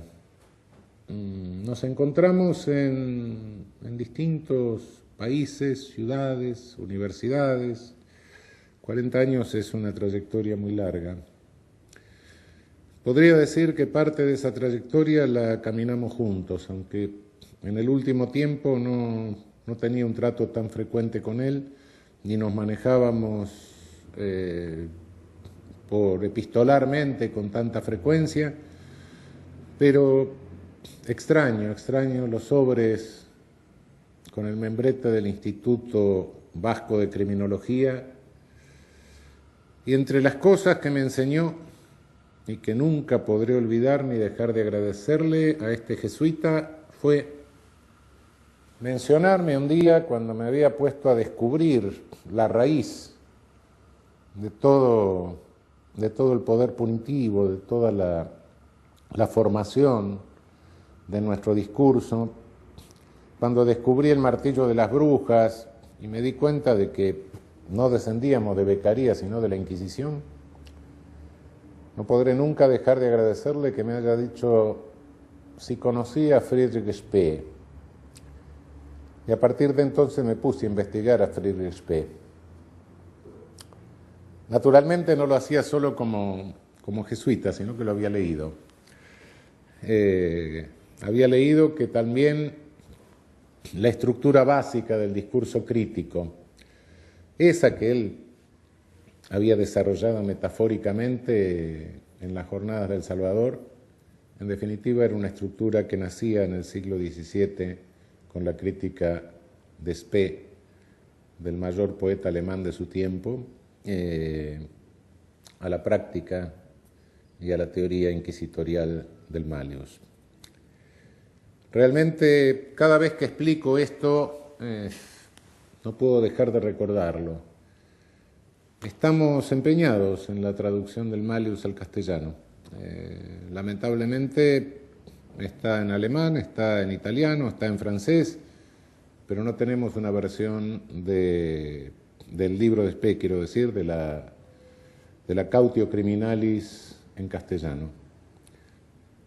Nos encontramos en distintos países, ciudades, universidades. 40 años es una trayectoria muy larga. Podría decir que parte de esa trayectoria la caminamos juntos, aunque en el último tiempo no tenía un trato tan frecuente con él, ni nos manejábamos epistolarmente con tanta frecuencia, pero extraño los sobres con el membrete del Instituto Vasco de Criminología, y entre las cosas que me enseñó y que nunca podré olvidar ni dejar de agradecerle a este jesuita fue mencionarme un día cuando me había puesto a descubrir la raíz de todo el poder punitivo, de toda la formación de nuestro discurso, cuando descubrí el martillo de las brujas y me di cuenta de que no descendíamos de Beccaria sino de la Inquisición. No podré nunca dejar de agradecerle que me haya dicho si conocía a Friedrich Spee. Y a partir de entonces me puse a investigar a Friedrich Spee. Naturalmente no lo hacía solo como jesuita, sino que lo había leído. Había leído que también la estructura básica del discurso crítico esa que él había desarrollado metafóricamente en las jornadas del Salvador, en definitiva era una estructura que nacía en el siglo XVII con la crítica de Spee, del mayor poeta alemán de su tiempo, a la práctica y a la teoría inquisitorial del Malleus. Realmente, cada vez que explico esto, no puedo dejar de recordarlo. Estamos empeñados en la traducción del Malleus al castellano. Lamentablemente está en alemán, está en italiano, está en francés, pero no tenemos una versión del libro de Spee, quiero decir, de la Cautio Criminalis en castellano.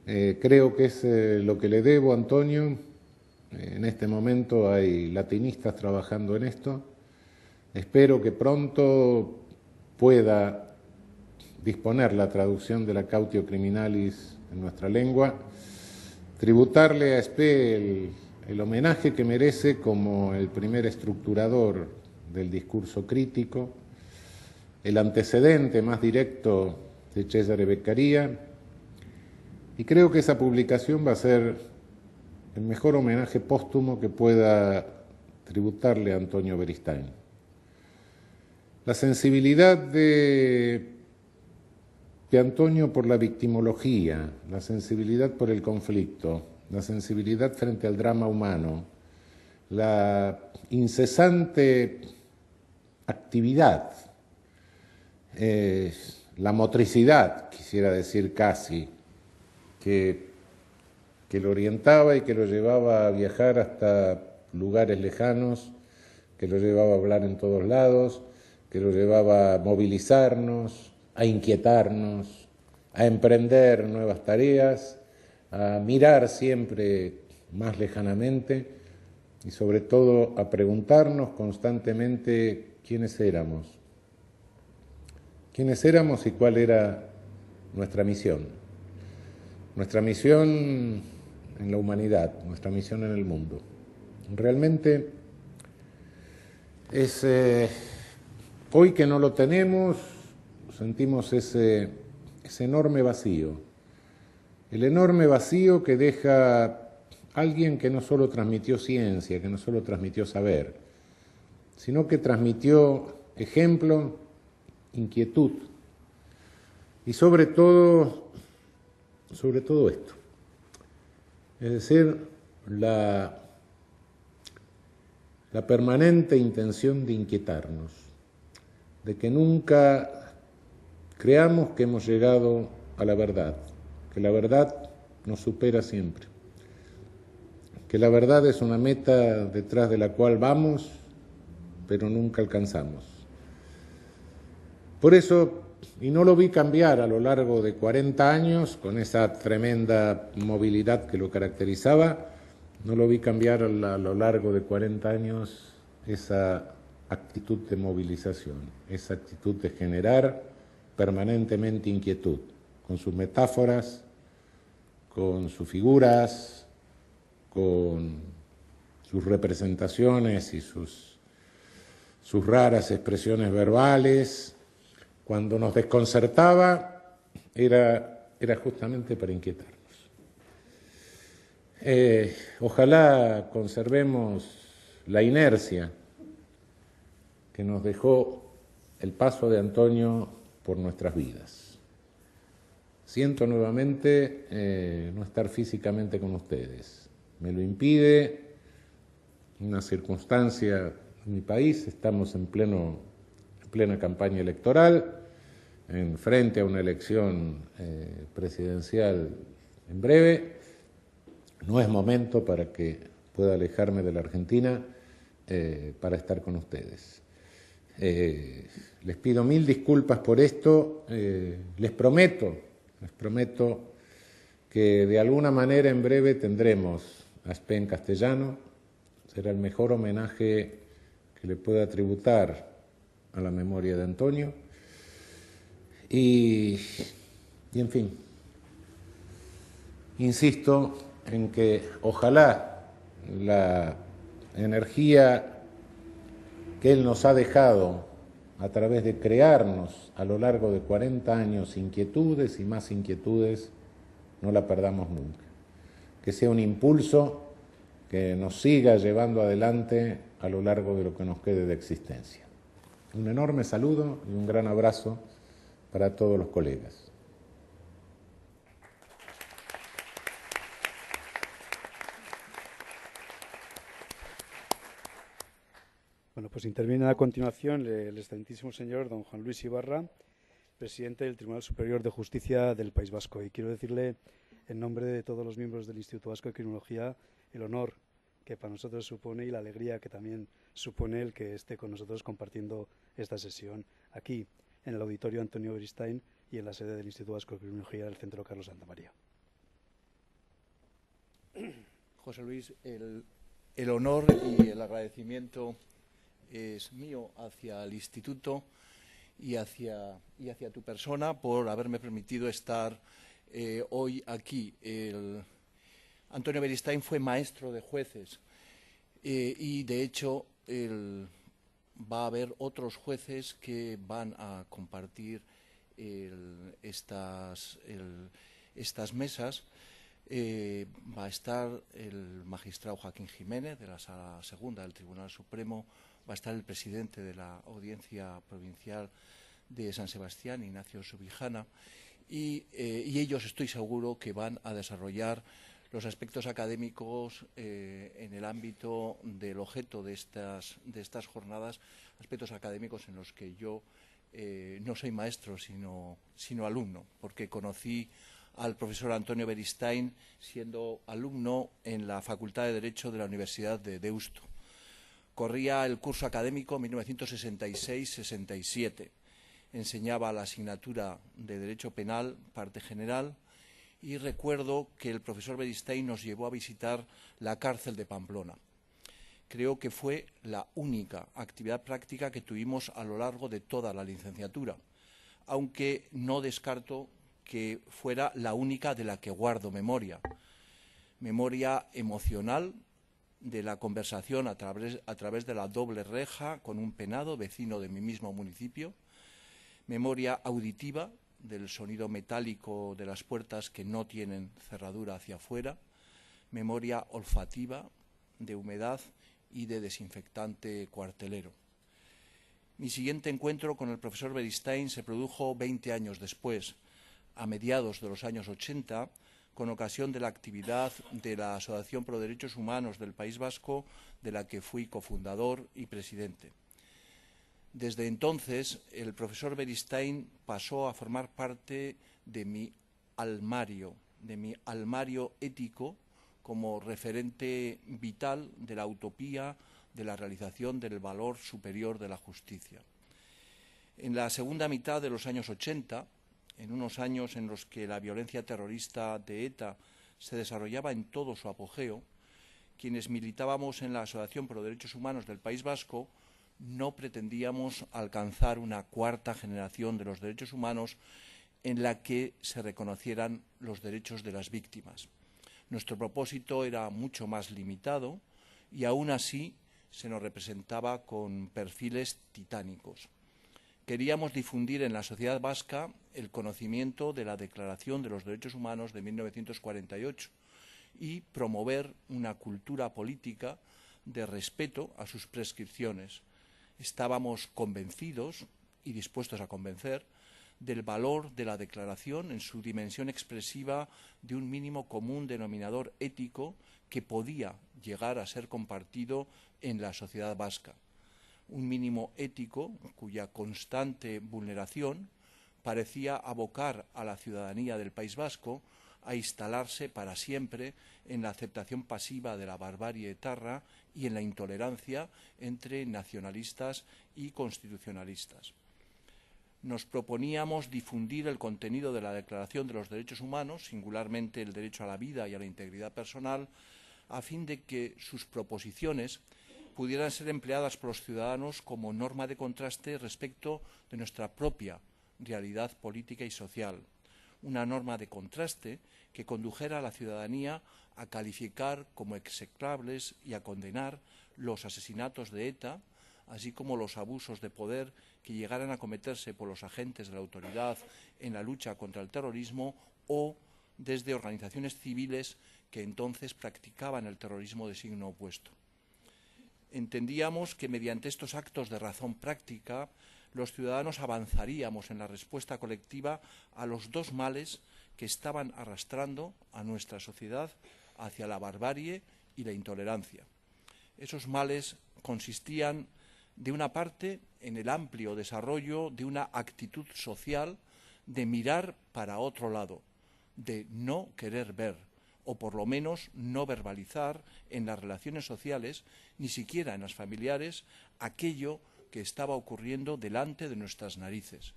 Creo que es lo que le debo a Antonio. En este momento hay latinistas trabajando en esto. Espero que pronto pueda disponer la traducción de la Cautio Criminalis en nuestra lengua, tributarle a Spee el homenaje que merece como el primer estructurador del discurso crítico, el antecedente más directo de Cesare Beccaria, y creo que esa publicación va a ser el mejor homenaje póstumo que pueda tributarle a Antonio Beristain. La sensibilidad de Antonio por la victimología, la sensibilidad por el conflicto, la sensibilidad frente al drama humano, la incesante actividad, la motricidad, quisiera decir casi, que lo orientaba y que lo llevaba a viajar hasta lugares lejanos, que lo llevaba a hablar en todos lados, que lo llevaba a movilizarnos, a inquietarnos, a emprender nuevas tareas, a mirar siempre más lejanamente y sobre todo a preguntarnos constantemente quiénes éramos y cuál era nuestra misión. Nuestra misión en la humanidad, nuestra misión en el mundo. Realmente es hoy que no lo tenemos, sentimos ese enorme vacío, el enorme vacío que deja alguien que no solo transmitió ciencia, que no solo transmitió saber, sino que transmitió ejemplo, inquietud y sobre todo esto, es decir, la permanente intención de inquietarnos, de que nunca creamos que hemos llegado a la verdad, que la verdad nos supera siempre, que la verdad es una meta detrás de la cual vamos, pero nunca alcanzamos. Por eso, y no lo vi cambiar a lo largo de 40 años, con esa tremenda movilidad que lo caracterizaba, no lo vi cambiar a lo largo de 40 años esa actitud de movilización, esa actitud de generar permanentemente inquietud, con sus metáforas, con sus figuras, con sus representaciones y sus raras expresiones verbales. Cuando nos desconcertaba era justamente para inquietarnos. Ojalá conservemos la inercia que nos dejó el paso de Antonio por nuestras vidas. Siento nuevamente no estar físicamente con ustedes. Me lo impide una circunstancia en mi país. Estamos en plena campaña electoral, frente a una elección presidencial en breve. No es momento para que pueda alejarme de la Argentina para estar con ustedes. Les pido mil disculpas por esto. Les prometo que de alguna manera en breve tendremos a Spee en castellano. Será el mejor homenaje que le pueda tributar a la memoria de Antonio. Y en fin, insisto en que ojalá la energía que él nos ha dejado a través de crearnos a lo largo de 40 años inquietudes y más inquietudes, no la perdamos nunca. Que sea un impulso que nos siga llevando adelante a lo largo de lo que nos quede de existencia. Un enorme saludo y un gran abrazo para todos los colegas. Bueno, pues interviene a continuación el excelentísimo señor don Juan Luis Ibarra, presidente del Tribunal Superior de Justicia del País Vasco. Y quiero decirle, en nombre de todos los miembros del Instituto Vasco de Criminología, el honor que para nosotros supone y la alegría que también supone el que esté con nosotros compartiendo esta sesión aquí, en el Auditorio Antonio Beristain y en la sede del Instituto Vasco de Criminología del Centro Carlos Santamaría. José Luis, el honor y el agradecimiento es mío hacia el Instituto y hacia tu persona por haberme permitido estar hoy aquí. Antonio Beristain fue maestro de jueces y, de hecho, va a haber otros jueces que van a compartir estas mesas. Va a estar el magistrado Joaquín Jiménez, de la Sala Segunda del Tribunal Supremo, va a estar el presidente de la Audiencia Provincial de San Sebastián, Ignacio Subijana, y ellos estoy seguro que van a desarrollar los aspectos académicos en el ámbito del objeto de estas jornadas, aspectos académicos en los que yo no soy maestro, sino alumno, porque conocí al profesor Antonio Beristain siendo alumno en la Facultad de Derecho de la Universidad de Deusto. Corría el curso académico 1966-67. Enseñaba la asignatura de Derecho Penal, parte general, y recuerdo que el profesor Beristain nos llevó a visitar la cárcel de Pamplona. Creo que fue la única actividad práctica que tuvimos a lo largo de toda la licenciatura, aunque no descarto que fuera la única de la que guardo memoria. Memoria emocional de la conversación a través de la doble reja con un penado vecino de mi mismo municipio. Memoria auditiva del sonido metálico de las puertas que no tienen cerradura hacia afuera. Memoria olfativa de humedad y de desinfectante cuartelero. Mi siguiente encuentro con el profesor Beristain se produjo 20 años después, a mediados de los años 80, con ocasión de la actividad de la Asociación Pro Derechos Humanos del País Vasco, de la que fui cofundador y presidente. Desde entonces, el profesor Beristain pasó a formar parte de mi almario ético, como referente vital de la utopía de la realización del valor superior de la justicia. En la segunda mitad de los años 80, en unos años en los que la violencia terrorista de ETA se desarrollaba en todo su apogeo, quienes militábamos en la Asociación Pro Derechos Humanos del País Vasco no pretendíamos alcanzar una cuarta generación de los derechos humanos en la que se reconocieran los derechos de las víctimas. Nuestro propósito era mucho más limitado y aún así se nos representaba con perfiles titánicos. Queríamos difundir en la sociedad vasca el conocimiento de la Declaración de los Derechos Humanos de 1948 y promover una cultura política de respeto a sus prescripciones. Estábamos convencidos y dispuestos a convencer del valor de la Declaración en su dimensión expresiva de un mínimo común denominador ético que podía llegar a ser compartido en la sociedad vasca. Un mínimo ético cuya constante vulneración parecía abocar a la ciudadanía del País Vasco a instalarse para siempre en la aceptación pasiva de la barbarie etarra y en la intolerancia entre nacionalistas y constitucionalistas. Nos proponíamos difundir el contenido de la Declaración de los Derechos Humanos, singularmente el derecho a la vida y a la integridad personal, a fin de que sus proposiciones pudieran ser empleadas por los ciudadanos como norma de contraste respecto de nuestra propia realidad política y social. Una norma de contraste que condujera a la ciudadanía a calificar como execrables y a condenar los asesinatos de ETA, así como los abusos de poder que llegaran a cometerse por los agentes de la autoridad en la lucha contra el terrorismo o desde organizaciones civiles que entonces practicaban el terrorismo de signo opuesto. Entendíamos que mediante estos actos de razón práctica los ciudadanos avanzaríamos en la respuesta colectiva a los dos males que estaban arrastrando a nuestra sociedad hacia la barbarie y la intolerancia. Esos males consistían, de una parte, en el amplio desarrollo de una actitud social de mirar para otro lado, de no querer ver, o por lo menos no verbalizar en las relaciones sociales, ni siquiera en las familiares, aquello que estaba ocurriendo delante de nuestras narices.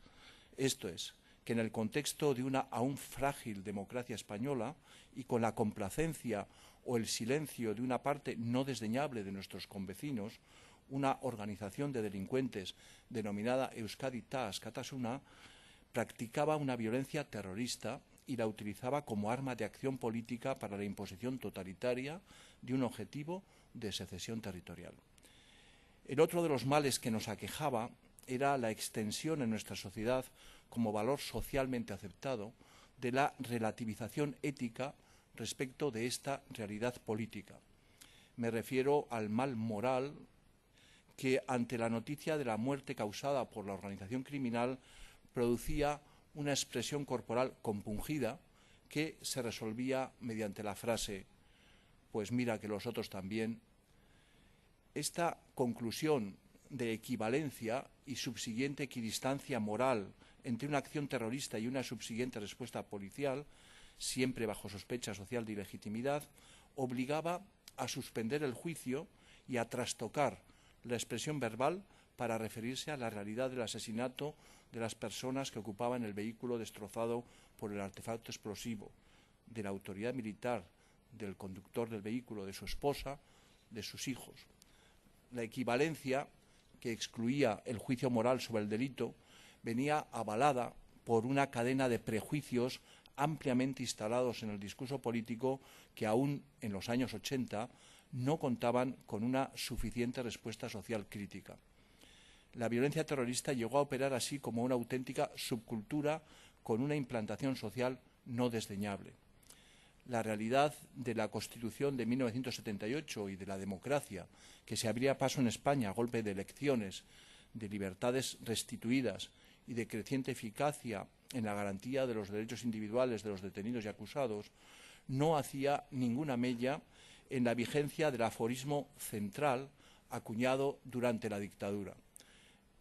Esto es, que en el contexto de una aún frágil democracia española y con la complacencia o el silencio de una parte no desdeñable de nuestros convecinos, una organización de delincuentes denominada Euskadi Ta Askatasuna practicaba una violencia terrorista y la utilizaba como arma de acción política para la imposición totalitaria de un objetivo de secesión territorial. El otro de los males que nos aquejaba era la extensión en nuestra sociedad como valor socialmente aceptado de la relativización ética respecto de esta realidad política. Me refiero al mal moral que, ante la noticia de la muerte causada por la organización criminal, producía una expresión corporal compungida que se resolvía mediante la frase «pues mira que los otros también». Esta conclusión de equivalencia y subsiguiente equidistancia moral entre una acción terrorista y una subsiguiente respuesta policial, siempre bajo sospecha social de ilegitimidad, obligaba a suspender el juicio y a trastocar la expresión verbal para referirse a la realidad del asesinato de las personas que ocupaban el vehículo destrozado por el artefacto explosivo, de la autoridad militar, del conductor del vehículo, de su esposa, de sus hijos. La equivalencia, que excluía el juicio moral sobre el delito, venía avalada por una cadena de prejuicios ampliamente instalados en el discurso político que aún en los años 80 no contaban con una suficiente respuesta social crítica. La violencia terrorista llegó a operar así como una auténtica subcultura con una implantación social no desdeñable. La realidad de la Constitución de 1978 y de la democracia que se abría paso en España a golpe de elecciones, de libertades restituidas y de creciente eficacia en la garantía de los derechos individuales de los detenidos y acusados, no hacía ninguna mella en la vigencia del aforismo central acuñado durante la dictadura.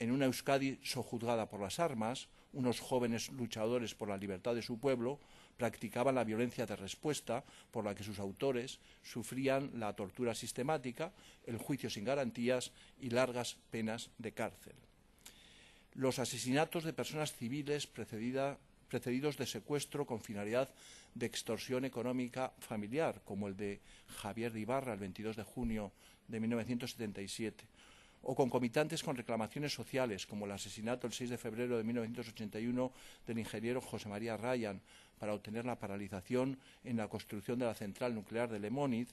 En una Euskadi sojuzgada por las armas, unos jóvenes luchadores por la libertad de su pueblo practicaban la violencia de respuesta por la que sus autores sufrían la tortura sistemática, el juicio sin garantías y largas penas de cárcel. Los asesinatos de personas civiles precedidos de secuestro con finalidad de extorsión económica familiar, como el de Javier de Ibarra el 22 de junio de 1977, o concomitantes con reclamaciones sociales, como el asesinato el 6 de febrero de 1981 del ingeniero José María Ryan para obtener la paralización en la construcción de la central nuclear de Lemóniz,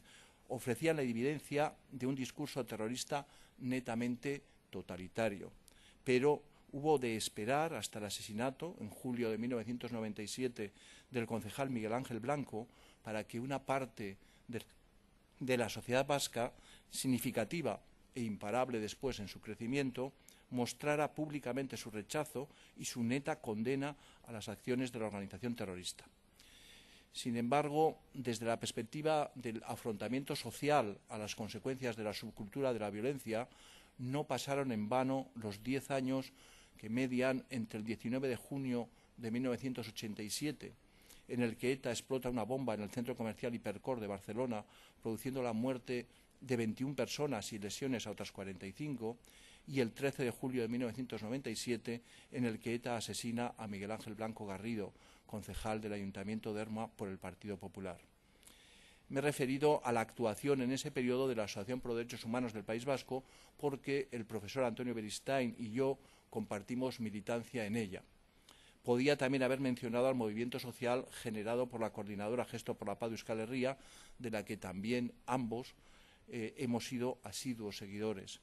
ofrecían la evidencia de un discurso terrorista netamente totalitario. Pero hubo de esperar hasta el asesinato, en julio de 1997, del concejal Miguel Ángel Blanco, para que una parte de la sociedad vasca, significativa e imparable después en su crecimiento, mostrara públicamente su rechazo y su neta condena a las acciones de la organización terrorista. Sin embargo, desde la perspectiva del afrontamiento social a las consecuencias de la subcultura de la violencia, no pasaron en vano los 10 años que median entre el 19 de junio de 1987, en el que ETA explota una bomba en el centro comercial Hipercor de Barcelona, produciendo la muerte de 21 personas y lesiones a otras 45, y el 13 de julio de 1997, en el que ETA asesina a Miguel Ángel Blanco Garrido, concejal del Ayuntamiento de Erma por el Partido Popular. Me he referido a la actuación en ese periodo de la Asociación Pro Derechos Humanos del País Vasco porque el profesor Antonio Beristain y yo compartimos militancia en ella. Podía también haber mencionado al movimiento social generado por la Coordinadora Gesto por la Paz de Euskal Herria, de la que también ambos hemos sido asiduos seguidores.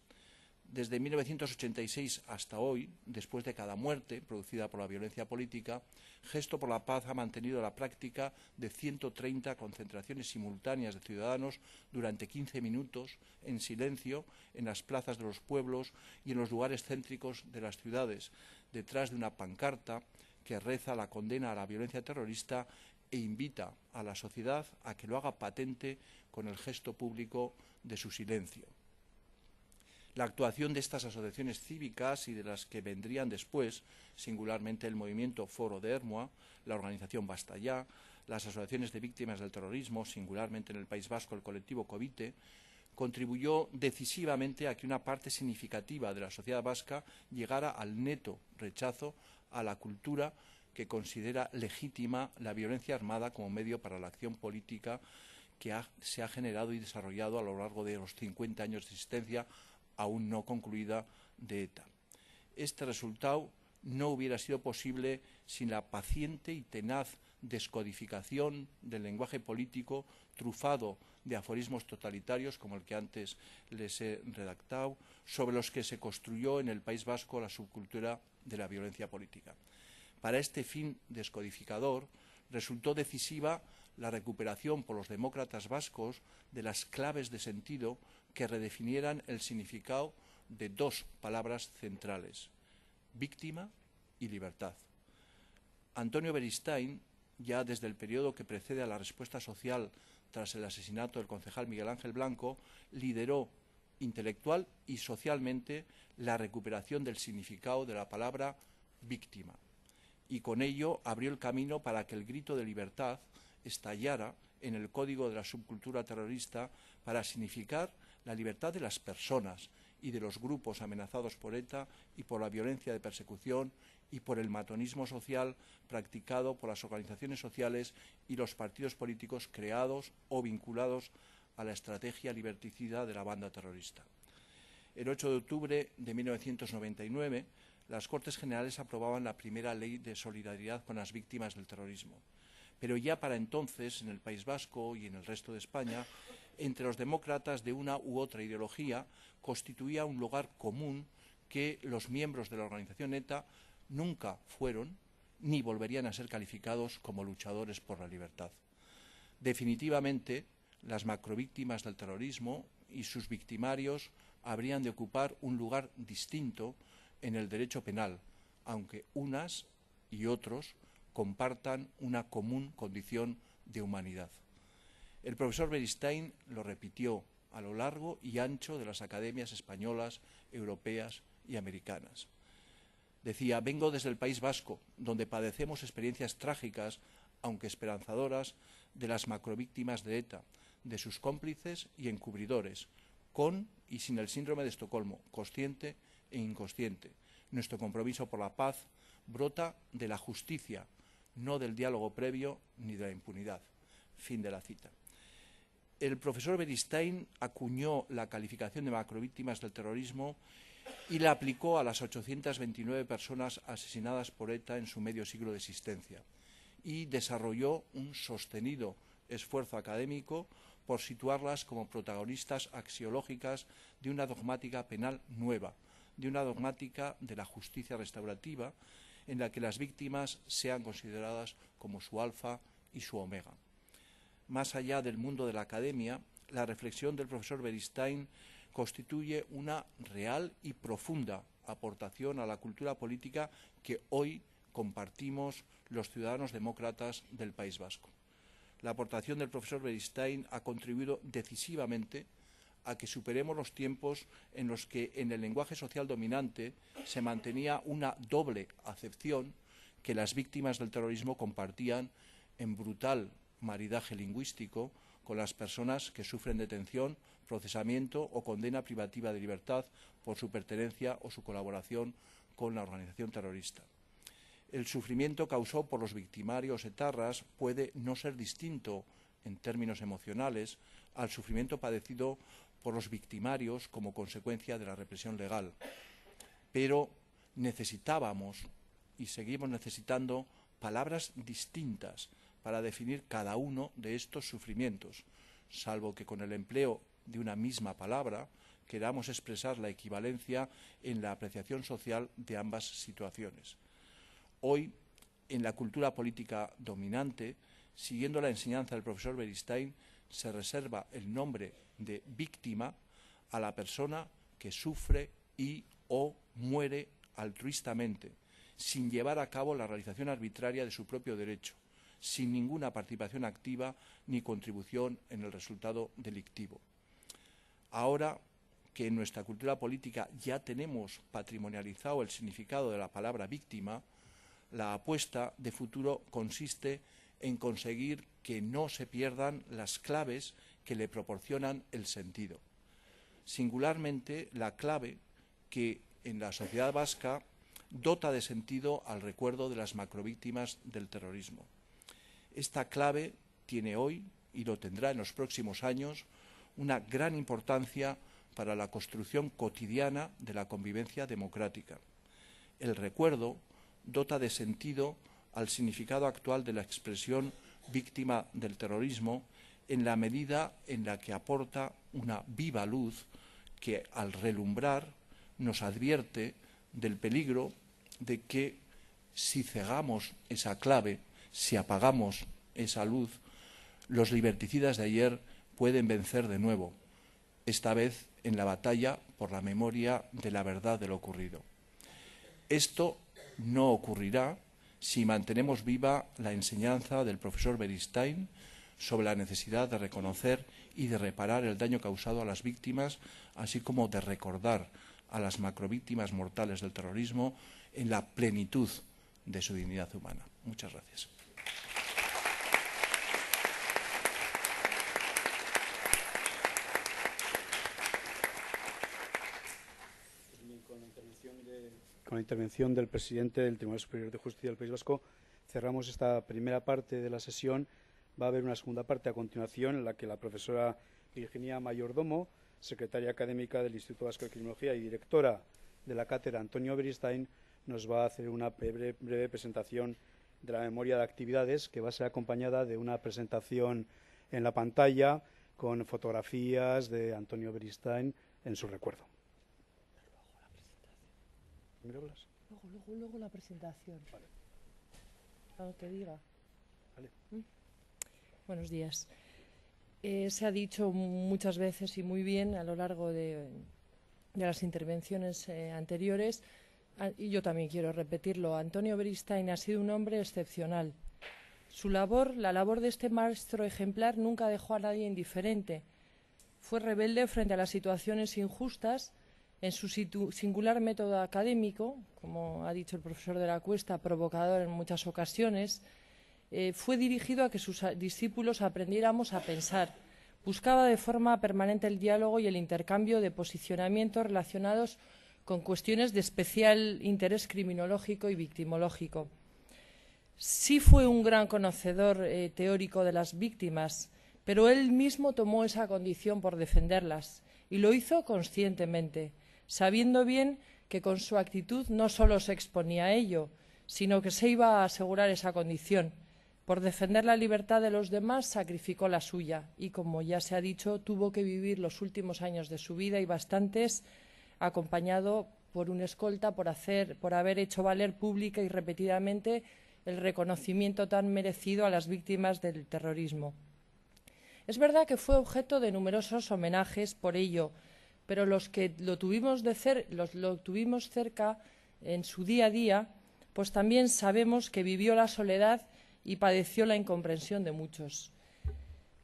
Desde 1986 hasta hoy, después de cada muerte producida por la violencia política, Gesto por la Paz ha mantenido la práctica de 130 concentraciones simultáneas de ciudadanos durante 15 minutos, en silencio, en las plazas de los pueblos y en los lugares céntricos de las ciudades, detrás de una pancarta que reza la condena a la violencia terrorista e invita a la sociedad a que lo haga patente con el gesto público de su silencio. La actuación de estas asociaciones cívicas y de las que vendrían después, singularmente el movimiento Foro de Ermua, la organización Basta Ya, las asociaciones de víctimas del terrorismo, singularmente en el País Vasco el colectivo Covite, contribuyó decisivamente a que una parte significativa de la sociedad vasca llegara al neto rechazo a la cultura que considera legítima la violencia armada como medio para la acción política que se ha generado y desarrollado a lo largo de los 50 años de existencia aún no concluida de ETA. Este resultado no hubiera sido posible sin la paciente y tenaz descodificación del lenguaje político trufado de aforismos totalitarios, como el que antes les he redactado, sobre los que se construyó en el País Vasco la subcultura de la violencia política. Para este fin descodificador resultó decisiva la recuperación por los demócratas vascos de las claves de sentido que redefinieran el significado de dos palabras centrales: víctima y libertad. Antonio Beristain, ya desde el periodo que precede a la respuesta social tras el asesinato del concejal Miguel Ángel Blanco, lideró intelectual y socialmente la recuperación del significado de la palabra víctima, y con ello abrió el camino para que el grito de libertad estallara en el código de la subcultura terrorista para significar la libertad de las personas y de los grupos amenazados por ETA y por la violencia de persecución y por el matonismo social practicado por las organizaciones sociales y los partidos políticos creados o vinculados a la estrategia liberticida de la banda terrorista. El 8 de octubre de 1999, las Cortes Generales aprobaban la primera ley de solidaridad con las víctimas del terrorismo. Pero ya para entonces, en el País Vasco y en el resto de España, entre los demócratas de una u otra ideología, constituía un lugar común que los miembros de la organización ETA nunca fueron ni volverían a ser calificados como luchadores por la libertad. Definitivamente, las macrovíctimas del terrorismo y sus victimarios habrían de ocupar un lugar distinto en el derecho penal, aunque unas y otros compartan una común condición de humanidad. El profesor Beristain lo repitió a lo largo y ancho de las academias españolas, europeas y americanas. Decía: vengo desde el País Vasco, donde padecemos experiencias trágicas, aunque esperanzadoras, de las macrovíctimas de ETA, de sus cómplices y encubridores, con y sin el síndrome de Estocolmo, consciente e inconsciente. Nuestro compromiso por la paz brota de la justicia, no del diálogo previo ni de la impunidad. Fin de la cita. El profesor Beristain acuñó la calificación de macrovíctimas del terrorismo y la aplicó a las 829 personas asesinadas por ETA en su medio siglo de existencia, y desarrolló un sostenido esfuerzo académico por situarlas como protagonistas axiológicas de una dogmática penal nueva, de una dogmática de la justicia restaurativa, en la que las víctimas sean consideradas como su alfa y su omega. Más allá del mundo de la academia, la reflexión del profesor Beristain constituye una real y profunda aportación a la cultura política que hoy compartimos los ciudadanos demócratas del País Vasco. La aportación del profesor Beristain ha contribuido decisivamente a que superemos los tiempos en los que en el lenguaje social dominante se mantenía una doble acepción que las víctimas del terrorismo compartían en brutal maridaje lingüístico con las personas que sufren detención, procesamiento o condena privativa de libertad por su pertenencia o su colaboración con la organización terrorista. El sufrimiento causado por los victimarios etarras puede no ser distinto en términos emocionales al sufrimiento padecido por los victimarios como consecuencia de la represión legal. Pero necesitábamos y seguimos necesitando palabras distintas para definir cada uno de estos sufrimientos, salvo que con el empleo de una misma palabra queramos expresar la equivalencia en la apreciación social de ambas situaciones. Hoy, en la cultura política dominante, siguiendo la enseñanza del profesor Beristain, se reserva el nombre de víctima a la persona que sufre y o muere altruistamente, sin llevar a cabo la realización arbitraria de su propio derecho, sin ninguna participación activa ni contribución en el resultado delictivo. Ahora que en nuestra cultura política ya tenemos patrimonializado el significado de la palabra víctima, la apuesta de futuro consiste en conseguir que no se pierdan las claves que le proporcionan el sentido. Singularmente, la clave que en la sociedad vasca dota de sentido al recuerdo de las macrovíctimas del terrorismo. Esta clave tiene hoy, y lo tendrá en los próximos años, una gran importancia para la construcción cotidiana de la convivencia democrática. El recuerdo dota de sentido al significado actual de la expresión víctima del terrorismo en la medida en la que aporta una viva luz que, al relumbrar, nos advierte del peligro de que si cegamos esa clave, si apagamos esa luz, los liberticidas de ayer pueden vencer de nuevo, esta vez en la batalla por la memoria de la verdad de lo ocurrido. Esto no ocurrirá si mantenemos viva la enseñanza del profesor Beristain sobre la necesidad de reconocer y de reparar el daño causado a las víctimas, así como de recordar a las macrovíctimas mortales del terrorismo en la plenitud de su dignidad humana. Muchas gracias. Con la intervención del presidente del Tribunal Superior de Justicia del País Vasco, cerramos esta primera parte de la sesión. Va a haber una segunda parte a continuación en la que la profesora Virginia Mayordomo, secretaria académica del Instituto Vasco de Criminología y directora de la cátedra Antonio Beristain, nos va a hacer una breve presentación de la memoria de actividades, que va a ser acompañada de una presentación en la pantalla con fotografías de Antonio Beristain en su recuerdo. Luego la presentación. Vale. Cuando te diga. Vale. Buenos días. Se ha dicho muchas veces y muy bien a lo largo de las intervenciones anteriores, y yo también quiero repetirlo. Antonio Beristain ha sido un hombre excepcional. Su labor, la labor de este maestro ejemplar, nunca dejó a nadie indiferente. Fue rebelde frente a las situaciones injustas. En su singular método académico, como ha dicho el profesor de la Cuesta, provocador en muchas ocasiones, fue dirigido a que sus discípulos aprendiéramos a pensar. Buscaba de forma permanente el diálogo y el intercambio de posicionamientos relacionados con cuestiones de especial interés criminológico y victimológico. Sí fue un gran conocedor teórico de las víctimas, pero él mismo tomó esa condición por defenderlas, y lo hizo conscientemente, sabiendo bien que con su actitud no solo se exponía a ello, sino que se iba a asegurar esa condición. Por defender la libertad de los demás sacrificó la suya y, como ya se ha dicho, tuvo que vivir los últimos años de su vida, y bastantes, acompañado por un escolta por haber hecho valer pública y repetidamente el reconocimiento tan merecido a las víctimas del terrorismo. Es verdad que fue objeto de numerosos homenajes por ello, pero los que lo tuvimos cerca en su día a día, pues también sabemos que vivió la soledad y padeció la incomprensión de muchos.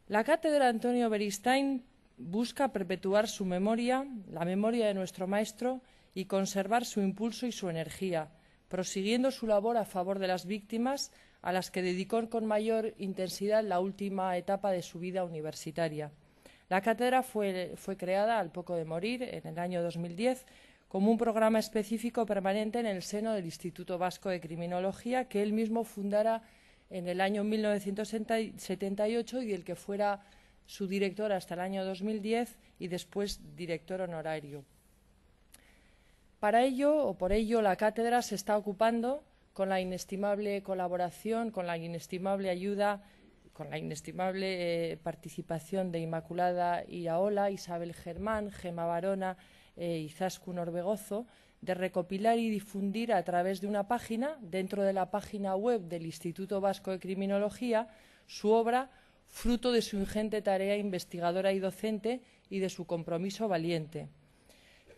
La cátedra Antonio Beristain busca perpetuar su memoria, la memoria de nuestro maestro, y conservar su impulso y su energía, prosiguiendo su labor a favor de las víctimas, a las que dedicó con mayor intensidad la última etapa de su vida universitaria. La cátedra fue creada al poco de morir, en el año 2010, como un programa específico permanente en el seno del Instituto Vasco de Criminología, que él mismo fundara en el año 1978 y del que fuera su director hasta el año 2010 y después director honorario. Por ello, la cátedra se está ocupando, con la inestimable colaboración, con la inestimable ayuda con la inestimable participación de Inmaculada Iraola, Isabel Germán, Gema Barona e Izaskun Orbegozo, de recopilar y difundir a través de una página, dentro de la página web del Instituto Vasco de Criminología, su obra, fruto de su ingente tarea investigadora y docente y de su compromiso valiente.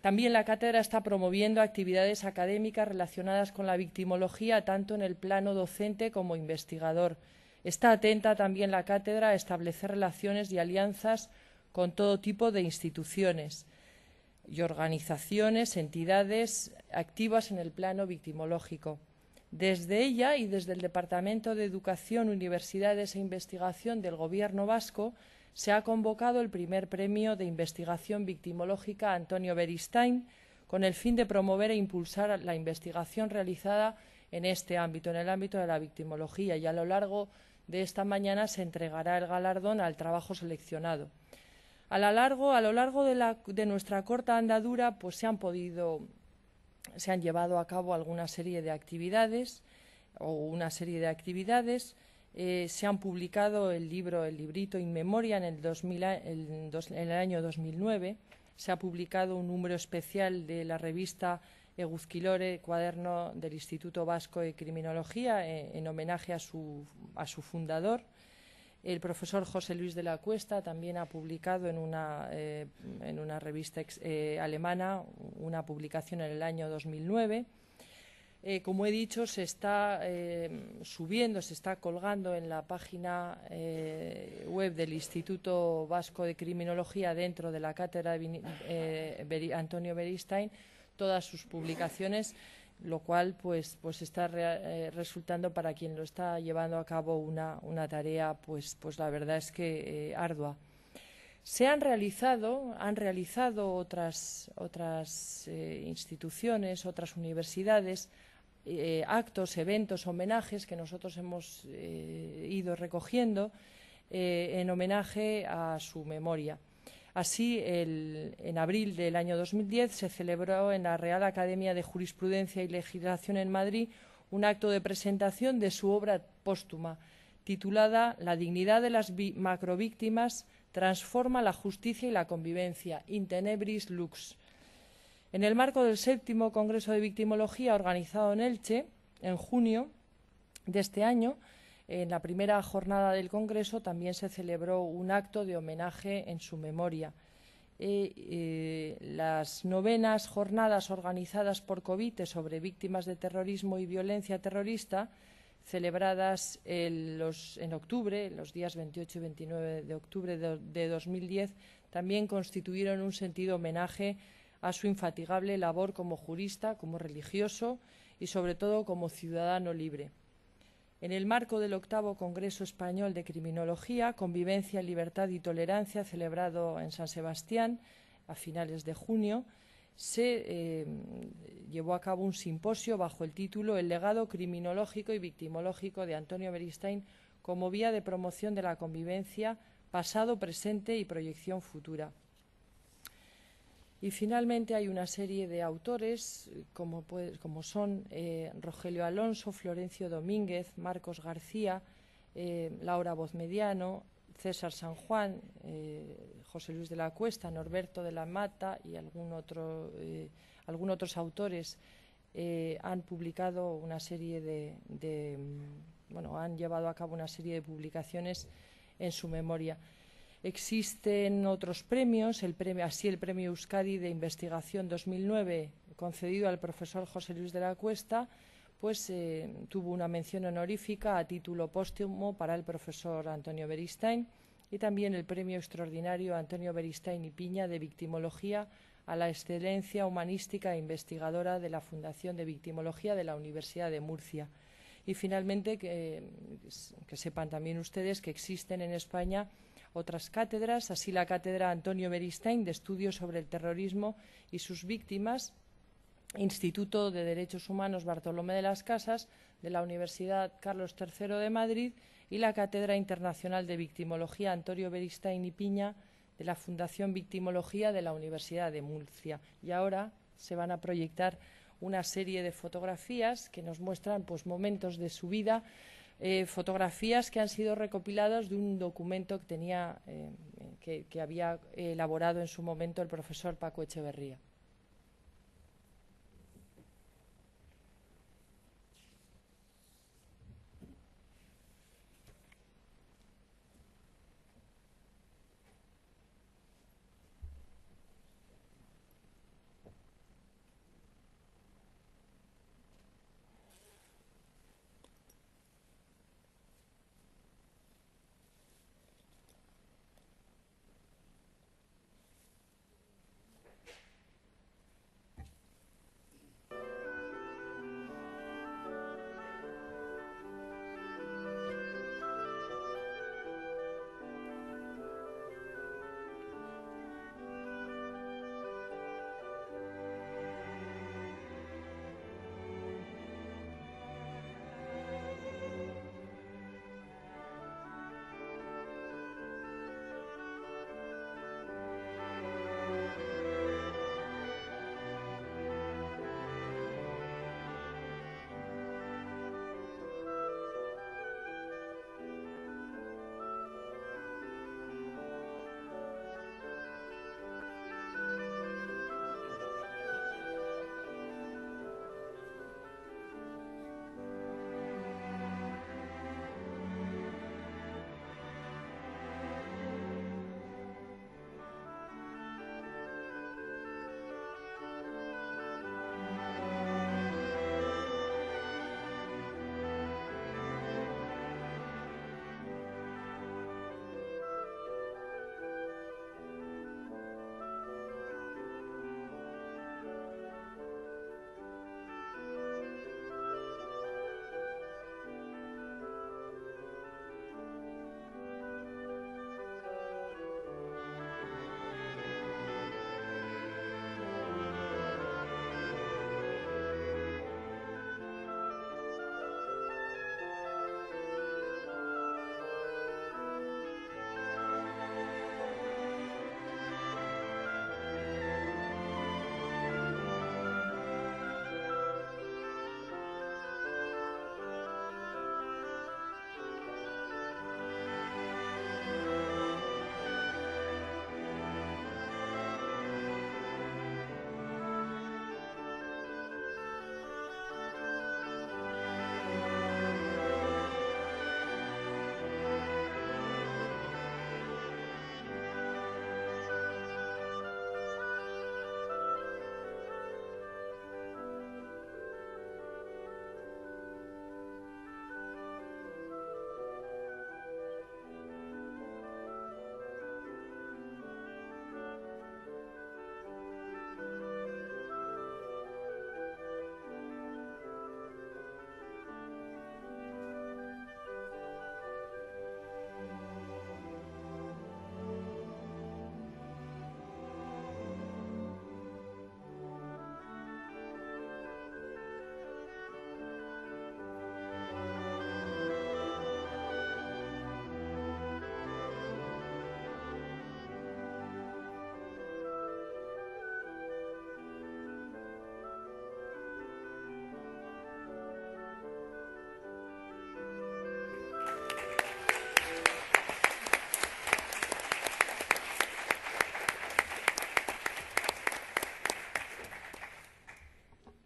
También la cátedra está promoviendo actividades académicas relacionadas con la victimología, tanto en el plano docente como investigador. Está atenta también la cátedra a establecer relaciones y alianzas con todo tipo de instituciones y organizaciones, entidades activas en el plano victimológico. Desde ella y desde el Departamento de Educación, Universidades e Investigación del Gobierno vasco se ha convocado el primer premio de investigación victimológica Antonio Beristain, con el fin de promover e impulsar la investigación realizada en este ámbito, en el ámbito de la victimología, y a lo largo de esta mañana se entregará el galardón al trabajo seleccionado. A lo largo de nuestra corta andadura, pues se han llevado a cabo alguna serie de actividades se han publicado el librito In Memoria en el año 2009. Se ha publicado un número especial de la revista Eguzkilore, cuaderno del Instituto Vasco de Criminología, en homenaje a su fundador. El profesor José Luis de la Cuesta también ha publicado en una revista alemana una publicación en el año 2009. Como he dicho, se está colgando en la página web del Instituto Vasco de Criminología, dentro de la cátedra Antonio Beristain, todas sus publicaciones, lo cual pues está resultando, para quien lo está llevando a cabo, una tarea pues la verdad es que ardua. Han realizado otras instituciones, otras universidades, actos, eventos, homenajes que nosotros hemos ido recogiendo en homenaje a su memoria. Así, en abril del año 2010 se celebró en la Real Academia de Jurisprudencia y Legislación en Madrid un acto de presentación de su obra póstuma, titulada La dignidad de las macrovíctimas transforma la justicia y la convivencia, in tenebris lux. En el marco del 7º Congreso de Victimología, organizado en Elche, en junio de este año, en la primera jornada del Congreso también se celebró un acto de homenaje en su memoria. Las 9º jornadas organizadas por Covite sobre víctimas de terrorismo y violencia terrorista, celebradas en octubre, los días 28 y 29 de octubre de 2010, también constituyeron un sentido homenaje a su infatigable labor como jurista, como religioso y, sobre todo, como ciudadano libre. En el marco del 8º Congreso Español de Criminología, Convivencia, Libertad y Tolerancia, celebrado en San Sebastián a finales de junio, se llevó a cabo un simposio bajo el título El legado criminológico y victimológico de Antonio Beristain como vía de promoción de la convivencia, pasado, presente y proyección futura. Y finalmente hay una serie de autores, como son Rogelio Alonso, Florencio Domínguez, Marcos García, Laura Bozmediano, César San Juan, José Luis de la Cuesta, Norberto de la Mata y algunos otros autores han publicado una serie han llevado a cabo una serie de publicaciones en su memoria. Existen otros premios, el premio Euskadi de Investigación 2009, concedido al profesor José Luis de la Cuesta, pues tuvo una mención honorífica a título póstumo para el profesor Antonio Beristain, y también el premio extraordinario Antonio Beristain y Piña de Victimología a la excelencia humanística e investigadora de la Fundación de Victimología de la Universidad de Murcia. Y finalmente que sepan también ustedes que existen en España otras cátedras, así la cátedra Antonio Beristain de Estudios sobre el Terrorismo y sus Víctimas, Instituto de Derechos Humanos Bartolomé de las Casas de la Universidad Carlos III de Madrid, y la Cátedra Internacional de Victimología Antonio Beristain y Piña de la Fundación Victimología de la Universidad de Murcia. Y ahora se van a proyectar una serie de fotografías que nos muestran pues momentos de su vida fotografías que han sido recopiladas de un documento que tenía, que había elaborado en su momento el profesor Paco Echeverría.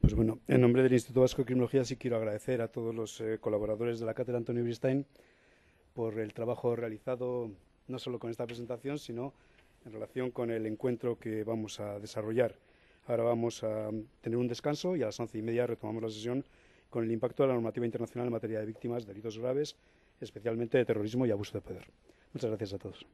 Pues bueno, en nombre del Instituto Vasco de Criminología sí quiero agradecer a todos los colaboradores de la cátedra Antonio Beristain por el trabajo realizado no solo con esta presentación, sino en relación con el encuentro que vamos a desarrollar. Ahora vamos a tener un descanso y a las 11:30 retomamos la sesión con el impacto de la normativa internacional en materia de víctimas de delitos graves, especialmente de terrorismo y abuso de poder. Muchas gracias a todos.